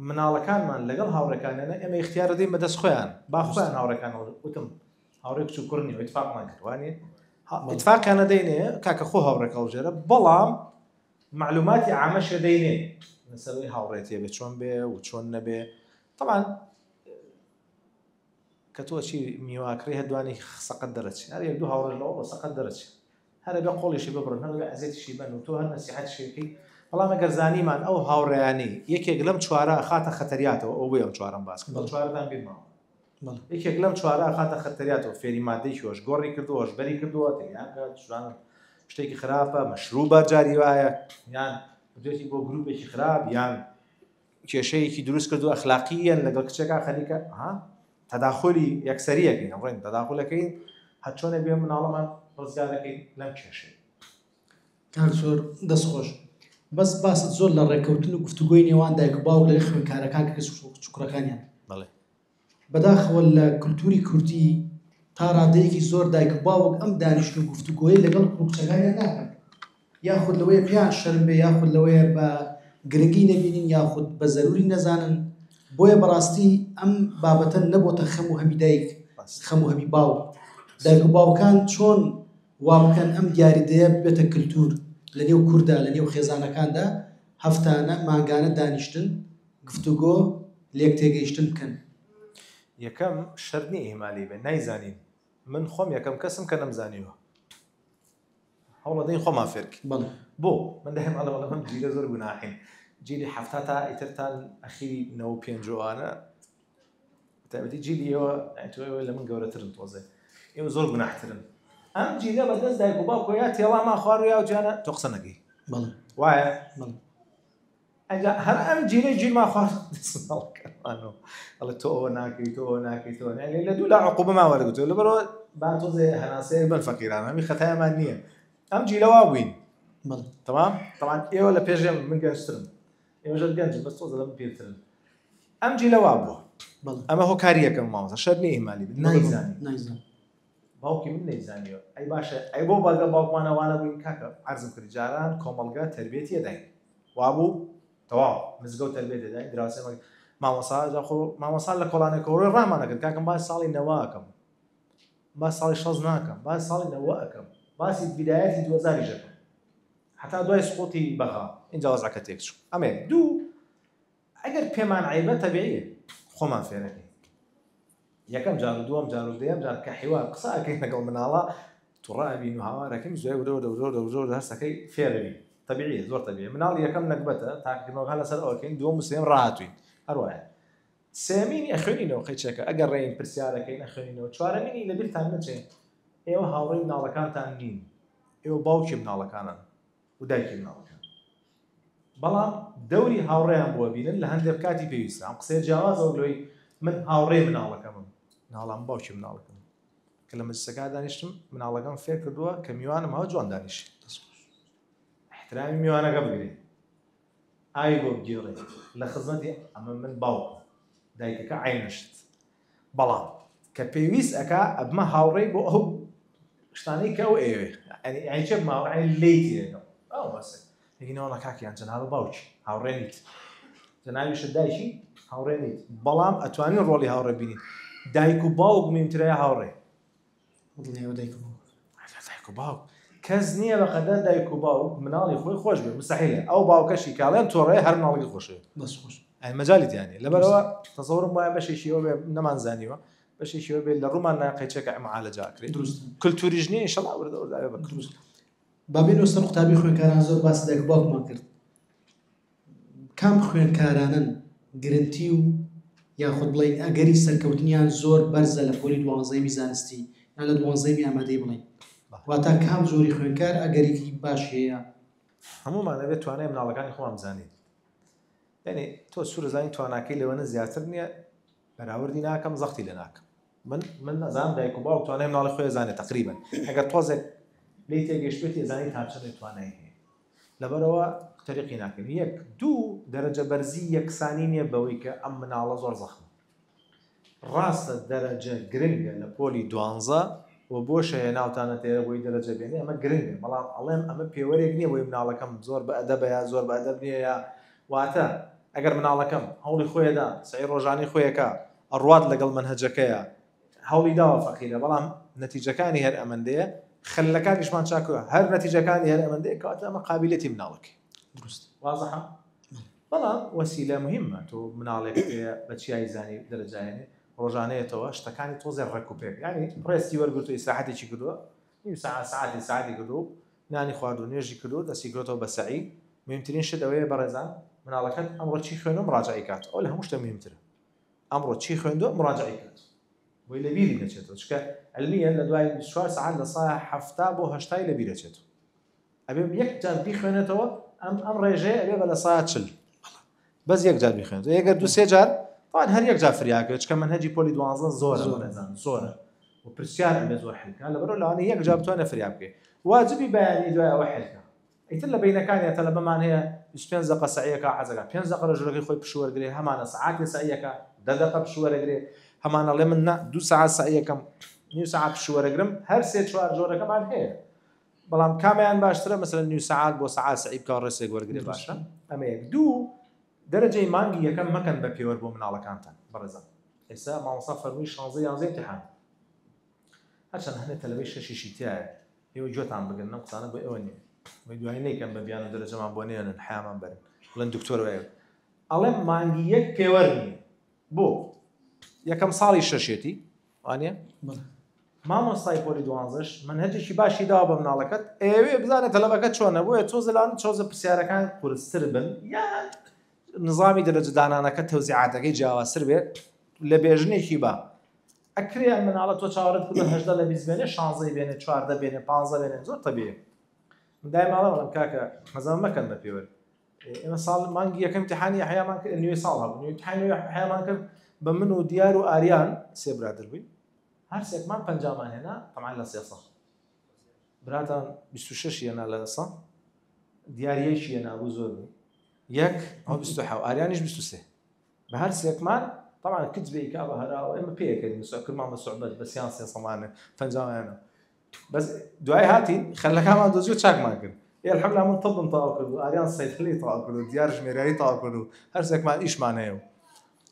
مناڵەکانمان لەگەڵ هاوڕێکانیانە ئێمە اختیار دەدەین بەدەست خۆیان، با خۆیان هاوڕێکانەوە وتم هاوڕێک چوو کوڕنی و ئیتفاقمان کردوانێ ئیتفاقیانە دەینێ کاکە خۆ هاوڕێکە هەڵژێرە، بەڵام معلوماتی عامەشە دەینێ لەسەرەوەی هاوڕێتیە بێ چۆن بێ و چۆن نەبێ. طبعاً کە تۆ چی میواکڕی هەردوانی سەقەت دەرەچێ، هەر یەک دوو هاوڕێ لەوە بە سەقەت دەرەچێ، هەرە بێ قۆڵیشی ببڕن، هەر بێ ئەزێتیشی بن و تۆ هەر نەسیحەتشێکی. بەڵام ئەگەر زانیمان ئەو هاوڕێیانەی یەکێک لەم چوارە خاتە خەتەریاتەوە، ئەو بۆ ئەم چوارەم باس کرد، چوارەدان بیرماوە. یەکێک لەم چوارە خاتە خەتەریاتەوە، فێری مادەی هۆش گۆڕی کردووە، هۆشبەری کردووە، تێیانکە چوانم شتێکی خراپە، مەشروبە جاری وایە، یان بدوێتی بۆ گروپێکی خراپ، یان کێشەیەکی دروست کردو ئەخلاقیەن لەگەڵ کچێکا خەریکە تەداخلی یەکسەریەکەین، ڕێن تەداخلەکەین هەر چۆنە بێ مناڵەمان ڕزگارەکەین لەم کێشەی. کاک زۆر دەستخۆش. بەس باست زۆر لە ڕێککەوتن و گفتوگۆی نێوان دایک و باوک لەگەڵ خوێندکارەکان کە چووکڕەکانیان. بەداخەوە لە کولتوری کوردی تا ڕادەیەکی زۆر دایک و باوک ئەم دانیشت و گفتوگۆی لەگەڵ کوچەکانیان ناکەن، یاخود لەوەیە پیان شەرم بێ، یاخود لەوەیە بە گرنگی نەبینین، یاخود بە زەروری نەزانن. بۆیە بەڕاستی ئەم بابەتە نەبۆتە خەم و هەمی دایک، خەم و هەمی باوک. دایک و باوکان چۆن وا بکەن ئەم دیاریدەیە بێتە کللتور لە نێو کووردا، لە نێو خێزانەکاندا هەفتانە ماگانە دانیشتن گفتوگۆ لێک تێگەیشتن بکەن. یەکەم شەرنی ئیهمالی بێ، نایزانین. من خۆم یەکەم کەسم کە نەمزانیوە، هەوڵە دەین خۆمان فێرکەین. بۆ من دەهێم ئەڵە من جیلە زۆر گوناحین، جیلی حەفتا تا ئیترتان ئەخیری 95وانە تایبەتی جیلی ئێوە لە من گەورەترن، تۆزێ ئێوە زۆر گوناحترن. ئەم جیلە بەدەست دایک و باوکۆ یا تێڵاما خوار و یا جیانە تۆ قسە نەکەی وایە هەر ئەم جیلەی جیلما خوار ئەڵێ تۆ ئەوە ناکەی، تۆ ئەوە ناکەی، تۆ لە دوو لا عقوبەما وەرگتووە لەبەرەوە با تۆزێ هەناسەیەک بن فەقیران، هەمی خەتایەمان نییە. ئەم جیلەوا بووین تەمام. طبعاً ئێوە لە پێشێم من گەنجترن، ئێوەژە گەنج بەس تۆزە لەم پێرترن. ئەم جیلەوا بووە، ئەمە هۆکاری یەکەم ماوەسە شەرنی ئیهمالی نایزانی. باوکی من نەیزانیوە، ئەی باشە ئەی بۆ بەڵگە باوکمانەوانە بووین کاکە عەرزم کرد جاران کۆمەڵگە تەربیەتی ئەداین، وابوو تەواو مزگەوت تەربیەت ئەداین، دراوسێ مامۆسا لە کۆڵانێکەوەی ڕامانە کرد کاکەم باس ساڵی نەوە ئەەکەم، باس ساڵی شەز ناکەم، باس ساڵی نەوە ئەەکەم، باسی بیدایەتی 2000 ژەکەم حتا دوای سقوطی بەغا اینجا وەزعەکە تێک چوو. ئەمێ دوو ئەگەر پێمان عیبە تەبیعیە خۆمان فێرەکەین. یەکەم جار و دووەم جار و دەیەم جار کە حیوار قسە ئەەکەین لەگەڵ مناڵە تووڕابین و هاوارەکەین زۆر دەور هەستەکەی فێرەوین، تەبیعیە زۆر تەبیعیە. مناڵ یەکەم نەکبەتە تاکردنەوەکان لەسەر ئەوەکەین، دووەم و سێم ڕاهاتوین هەروایە. سێمینی ئەخوێنینەوە قەیچەکە ئەگەر ڕێین پرسیارەکەین ئەخوێنینەوە. چوارەمینی لەبیرتان نەچێت ئێوە هاوڕێی مناڵەکانتان نین، ئێوە باوکی مناڵەکانن و دایکی مناڵەکان، بەڵام دەوری هاوڕێیان بووە بینن لە هەندێک کاتی پێویستە. ئەم قسەی جیاوازەوە لەوەی من هاوڕێ مناڵەکەمم، ناڵام باوکی مناڵەکەم. کە لە مەجلیسەکە دانیشتم مناڵەکەم فێر کردووە کە میوانم هەوە جوان دانیشت احترامی میوانەکە بگرێ ئاوی بۆ بگێڕێ لە خزمەتی ئەمە من باوکم دایکەکە عینشت بەڵام کە پێویست ئەکا ئەبمە هاوڕێی بۆ ئەو شتانەی کە ئەو ئێوێ ئەنی چێ ماوەڕای لێی تێنەوە ئەو بەسێ یەکینەوەڵە کاکیان جەنابە باوکی هاوڕێ نیت جەنابیشت دایکی هاوڕێ نیت بەڵام ئەتوانین ڕۆڵی هاوڕێ بینین دایک و باوک مهمترە هاوڕێ دایک و باوک کەس نییە بەقەدەر دایک و باوک مناڵی خۆی خۆش بێ مستەحیلە ئەو باوکەشی کاڵێن تۆڕێ هەر مناڵی خۆشێ بەس خۆش مەجالیت یانێ لەبەرەوە تەسەوڕم وایە بەشێکیەوە بێ نەمانزانیوە بەشێکیەوە بێت لە ڕوومان ناقەیچەکە معالەجاکرێ دروست کللتوریش نیە ئینشەڵا وەردەورداوێ بە دروست بابێن وەستن قوتابی خوێنکاران زۆر باس دایک و باوکمان کرد کام خوێنکارانن گرنتی و یاخود بڵین ئەگەری سەرکەوتنیان زۆر بەرزە لە پۆلی دوانزەیمی زانستی یان لە دوانزەیمی ئامادەی بڵین واتە کام زۆری خوێنکار ئەگەریکی باش هەیە هەمومان دەبێت توانای مناڵەکانی خۆمان بزانین یعنی تۆ سوور زانی تواناکەی لەوەنە زیاتر نییە بەراوردی ناکەم زەختی لە ناکەم من نەزانم دایک و باوک توانای مناڵی خۆی زانێت تقریبا ئەگەر تۆزێک لی تێگەشتێت ێزانی تاچەی توانایی هەیە لەبەرەوە تەریقی ناکەن یەک دوو دەرەجە بەرزی یەکسانی نییە بەوەی کە ئەم مناڵە زۆر زەخم ڕاستە دەرەجە گرنگە لە پۆلی دوانزە و بۆشەیە ناوتانە تێرە بۆی دەرەجە بێنێ ئەمە گرنگە بەڵام ئەڵێم ئەمە پێوەرێک نییە بۆی مناڵەکەم زۆر بە ئەدەبە یا زۆر بە ئەدەب نییە یا واتە ئەگەر مناڵەکەم هەوڵی خۆیدا سعی ڕۆژانی خۆیەکە ئەڕوات لەگەڵ منهەجەکەیە هەوڵی داوە فەقیرە بەڵام نەتیجەکانی هەر ئەمەندەیە خەلەکانیشمان چاکوە هەر نەتیجەکانی هەر ئەمەندەیە کەواتە ئەمە قابلیەتی مناڵەکەی دروست واضحە بەڵام وەسیلە مهمە تۆ مناڵێک بە چیای زانی دەرەجایێنێ ڕۆژانەیەتەوە شتەکانی تۆزێ ڕێکوپێک ینی ڕێستی وەرگرتووی ساعتێکی کردووە نیم ساعتی کردو نانی خواردو نوێژی کردو دەستی گرۆتەوە بە سەعی مهمترین شت ئەوەیە بەڕێزان مناڵەکەت ئەمڕۆ چی خوێنۆ مراجعی کات ئەو لە هەموو شتە مهمترە ئەمڕۆ چی خوێندۆ مراجعی کات بۆی لە بیری دەچێتەوە چکە علمیە لە دوای 24 ساعت لە ساعت 7 بۆ 8 لە بیر دەچێتەوە ئەبێ یەک جار بیخوێنێتەوە ئەم ڕێژەیە ئەبێ بە لە ساعت 40 بەس یەک جار بیخوێنێتەوە یەگەر دو سێ جار طبعا هەر یەک جار فریاکە چکە منهەجی پۆلی 12 زۆرە بەڕێزان زۆرە و پرسیار ئەبێ زۆر حلکە لەبەرەوە لەوانەیە یەک جار بتوانێت فریا بکەیت واجبی بەیانی دوای ئەوە حلکە ئیتر لە بینەکانیە تەلەبەمان هەیە 25 دقیقە سعیەکە حەزەکە 5 دقیقە لە ژوورەکەی خۆی پشوەرگرێ هەمانە سعاتی سعیەکە 10 دقیقە پشوەرەگرێ هەمانەڵێ من 2 ساعت سعیەکەم نیو ساعت پشوەرەگرم هەر سێ چوار جۆرەکەمان هەیە بەڵام کامیان باشترە مثلا نیو ساعت بۆ ساعت سعی بکە ڕێسێک وەرگرێ باشە ئەمە یەک دوو دەرەجەی مانگی یەکەم مەکەن بە پێوەەر بۆ مناڵەکانتان بەڕێزان ئێستا مامۆستا فەرمووی 16 11 امتحان هەرچەند هەنێ تەلەبەی شەشیشی تایە ئێوە گوێتان بگرن ئەم قسانە بۆ ئێوە نییە وەی دوای نەیکەن بە بیان و دەرەجەمان بۆ نێنن حیامان بەرن بڵێن دکتۆر وایە ئەڵێم مانگی یەک پێوەەر نییە بۆ یەکەم ساڵی شەشێتی وانە مامۆستای پۆلی دوانزەش منهەجێکی باشی داوە بە مناڵەکەت ئێوێ بزانێت تەلەبەکەت چۆنە بۆیە تۆ زلان چۆزە پرسیارەکان قورستر بن یان نظامی دەرەجە دانانەکە تەوزیعاتەکەی جیاوازتر بێت لە بێژنێکی با ئەکرێ مناڵە تۆ چاوەڕێت کردن 18 لە 20 بێنێ 16 بێنێ 14 بێنێ 15 بێنێ زۆر تەبیعیە دای ماڵە بەڵام کاکە حەزم مەکەن بە پێوەر ئێمە ساڵ مانگی یەکەم امتحانی یحیامان کرد نوێ ساڵ هەبوو نوێ امتحانی یحیامان کرد بە من و دیار و ئاریان سێ برادر بووین هەر سێکمان پەنجامان هێنا طبعا لە 300 براتان 26 هێنا لە 100 دیاریەیەکی هێنابوو زۆر بوو یەک ئەو 27 ئاریانیش 23 بە هەر سێکمان طبعا کتبێک بە هەراوە ئێمە پێکردین سوکرمان بە سوعبەت بە سیان سێ سەمانە پەنجاوانە بەس دوای هاتین خەلەکانمان دۆزی و چاکمان کرد الحەمد لله من طبم تەواو کرد و ئاریان سەیفلی تەواو کرد و دیار ژمێریاری تەواو کرد و هەر سێکمان ئیشمان هەیە و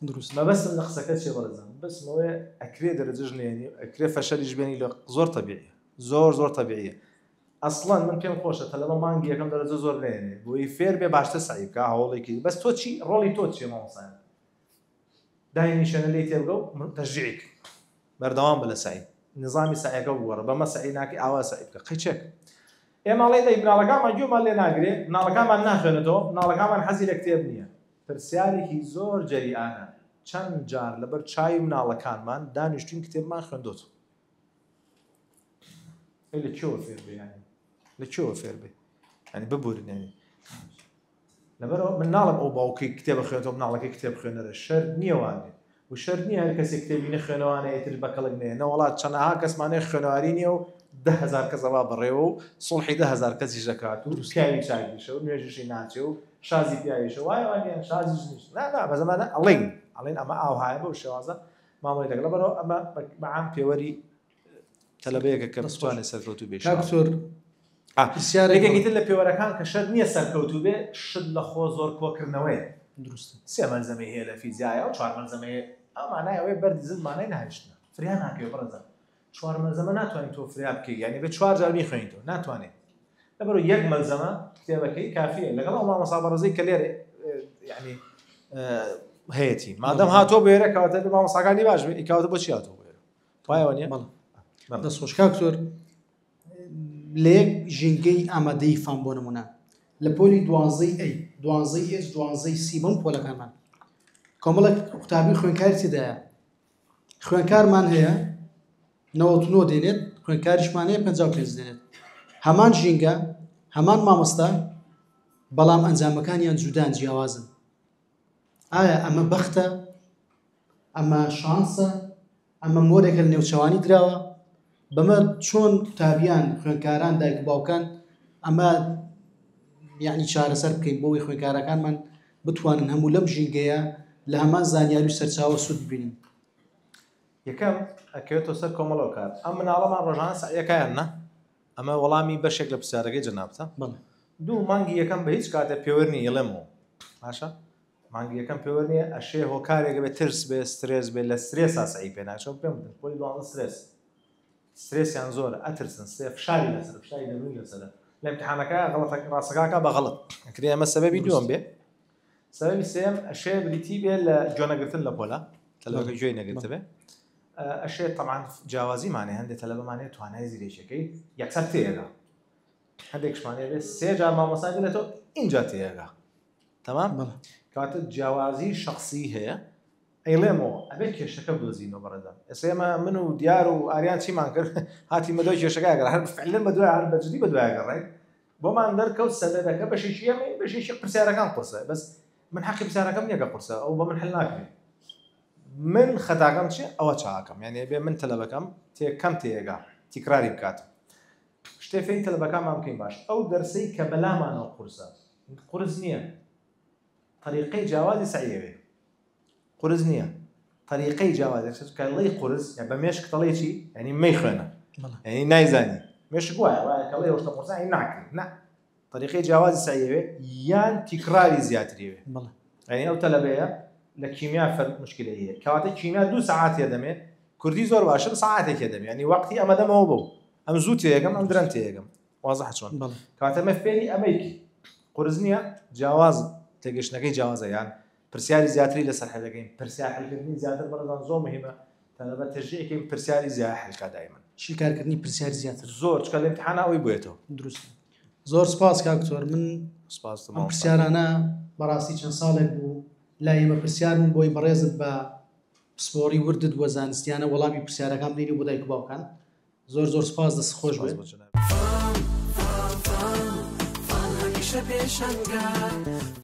دروست مەبەستم لە قسەکەت چێ بەڕێزان بەسمەوەی ئەکرێ دەرەجەش لێنی ئەکرێ فەشەلیش بێنی لە زۆر تەبیعیە زۆر تەبیعیە ئەسڵەن من پێم خۆشە تەلەبە مانگی یەکەم دەرەجە زۆر لێنێ بۆی فێر بێ باشتر سعی بکە هەوڵێکی بەس تۆ چی ڕۆڵی تۆ چیە مامۆستایان داینیشەنە لێی تێبگە و تەشجیعیک بەردەوام بە لە سعی نظامی سعیەکە بوەڕە بەمە سعی ناکەی ئاوا سعی بکە قەیچێک ئێمەڵێ دەی مناڵەکانمان گوێمان لێ ناگرێ مناڵەکانمان ناخوێنێتەوە مناڵەکانمان حەزی لە کتێب نییە پرسیارێکی زۆر جەریئانە چەند جار لەبەر چاوی مناڵەکانمان دانیشتوین کتێبمان خوێندۆت لە کێوە فێر بێ ینی لە کێوە فێر بێ ینی ببورن ینی لەبەرەوە من ناڵم ئەو باوکەی کتێبە خوێنێتەوە مناڵەکەی کتێب خوێنەرە شەر نییە وانێ و شەرت نییە هەر کەسێک کتێبینی خوێنەوانەیە تر بەکەڵک نێ نەوەڵات چەندەها کەسمانەیە خوێنەواری نیە و 10,000 کەسەوا بڕێەوە و سڵحی 10,000 کەسی ژەکات و پیاوی چاکیشە و نوێژشی ناچێ و شازی پیاویشە وایوانیان شازیش نیست نا بە زەمانە ئەڵێن ئەمە ئاوهایە بەو شێوازە مامەڵی دەگەڵە بەرەوە ئەمە بەعام پێوەری تەلەبەیەکە کە بتوانێت سەرکەوتوو بێ یەکێکی تر لە پێوەرەکان کە شەرت نییە سەرکەوتوو بێ شت لە خۆ زۆر کۆکردنەوەی دروستە 3 مەلزەمەی هەیە لە فیزیایە و 4 مەلزەمەیە ئەمانای ئەوەی بەردی زلمانەی نهێشتنە فریا ناکەوێت بەڕێزە 4 مەلزەمە ناتوانین تۆ فریا بکەی یعنی بێ 4 جار بیخوێنیتەوە ناتوانێت لەبەرەوە یەک مەلزەمە کتێبەکەی کافیە لەگەڵ ئەو مامۆستا بەڕێزەی کە لێرە یعنی هەیەی مادەم هاتۆ بێرە کەواتە مامۆستاکانی باش بێ ئیکەواتە بۆچی هاتۆ بێرە وایەوە نییە دەستخۆش کاکتۆر لە یەک ژینگەی ئامادەی فام بۆ نمونە لە پۆلی 12 12 بەم پۆلەکانمان کۆمەڵک قوتابی خوێنکاری تێدایە خوێنکارمان هەیە 99 دێنێت خوێنکاریشمان هەیە 55 دێنێت هەمان ژینگە هەمان مامۆستا بەڵام ئەنجامەکانیان جودان جیاوازن ئایا ئەمە بەختە ئەمە شانسە ئەمە مۆرێکە لە نێوچەوانی دراوە بەمە چۆن قوتابیان خوێنکاران دایک باوکان ئەمە یعنی چارەسەر بکەین بۆی خوێنکارەکانمان بتوانن هەموو لەم ژینگەیە لە هەمان زانیاری و سەرچاوە سوود ببینن یەکەم ئەکەوێتەوە سەر کۆمەڵەوە کار ئەم مناڵەمان ڕۆژانە سەعیەکەیان نە ئەمە وەڵامی بەشێک لە پرسیارەکەی جەنابتە دوو مانگی یەکەم بە هیچ کاتێ پێوەرنی یڵێمەوە باشە مانگی یەکەم پێوەرنیە ئەشێ هۆکارێکە بێت ترس بێ سترێس بێت لە سترێسا سعی پێ ناچەوە پێم بدەن پۆلی 12 سترێسیان زۆرە ئەترسن فشاری لەسەر فشاری دەبووی لەسەرە لە امتحانەکە غەڵەتە ڕاستەکەکە بە غەڵەت ئەکرێ ئەمە سەبەبی دووەم بێ سەبەبی سێم ئەشێ بریتی بێ لە جۆنەگرتن لە پۆلە تەلەبەکە گوێی نەگرتە بێ ئەشێ طبعاً جیاوازیمانێ هەندێک تەلەبەمانێت توانای زیرێکیەکەی یەکسەر تێگا هەندێکشمانێ بێ 3 جار مامۆستا بێتەوە اینجا تێگا تەمام کاتە جیاوازی شخصی هەیە ئەیڵێمەوە ئەبێ کێشەکە بدۆزینەوە بەڕێدا ئێستا من و دیار و ئاریان چیمان کرد هاتی مەدۆی کێشەکە ئەگەر هەر فعلەن بە دوای هەر بەجددی بە دوای ئەگەڕێ بۆمان دەرکەوت سەدەدەکە بەشێکی ئەمە بەشێکی پرسیارەکان قورسە بەس من حەقی پرسیارەکەم نییە کە قورسە ئەو بە من حل ناکرێت من خەتاکەم چێ ئەوە چاکەم یعنی بێ من تەلەبەکەم کەم تێگا تیکراری بکاتم شتێ فێری تەلەبەکانمان بکەین باش ئەو دەرسەی کە بەلامانەوە قورسە قورس نییە طریقەی جیاوازی سعیەوێ قورس نییە طریقەی جیاوازی کەڵەی قورس بە مێشک تەڵێکی ینی مەی خوێنە ینی نایزانی مێشک وایە کەڵەی وەشتە قورسانی ناکرێت نه طریقەی جیاوازی سعیەوێ یان تیکراری زیاتریوێ ینی ئەو تەلەبەیە لە کیمیا فەرق مشکلە هەیە کەواتە کیمیا 2 ساعات دەمێت کوردی زۆر باشە ساعاتێک دەمێت ینی وەقتی ئەمە دەمەوە بوو ئەم زوو تێگەم ئەم درەن تێگەم واضح چۆن کەواتە مە فێری ئەمەیکی قورس نییە جیاواز تێگەشتنەکەی جیاوازە یان پرسیاری زیاتری لەسەر حەلەکەین پرسیار حلکردنی زیاتر بەڕێزان زۆر مهمە تەلەبە تەشجیعەکەین پرسیاری زیاتر حلکا دایما چی کارکردنی پرسیاری زیاتر زۆر چکە لە امتحانە ئەوەی بێتەوە دروست زۆر سپاس کاکتۆر من سپاس ئەم پرسیارانە بەڕاستی چەند ساڵێک بوو لا ئێمە پرسیارم بۆی بەڕێزت بە پسپۆڕی وردت وە زانستیانە وەڵامی پرسیارەکان بدەین و بۆ دایک و باوکان زۆر سپاس دەست خۆش بێت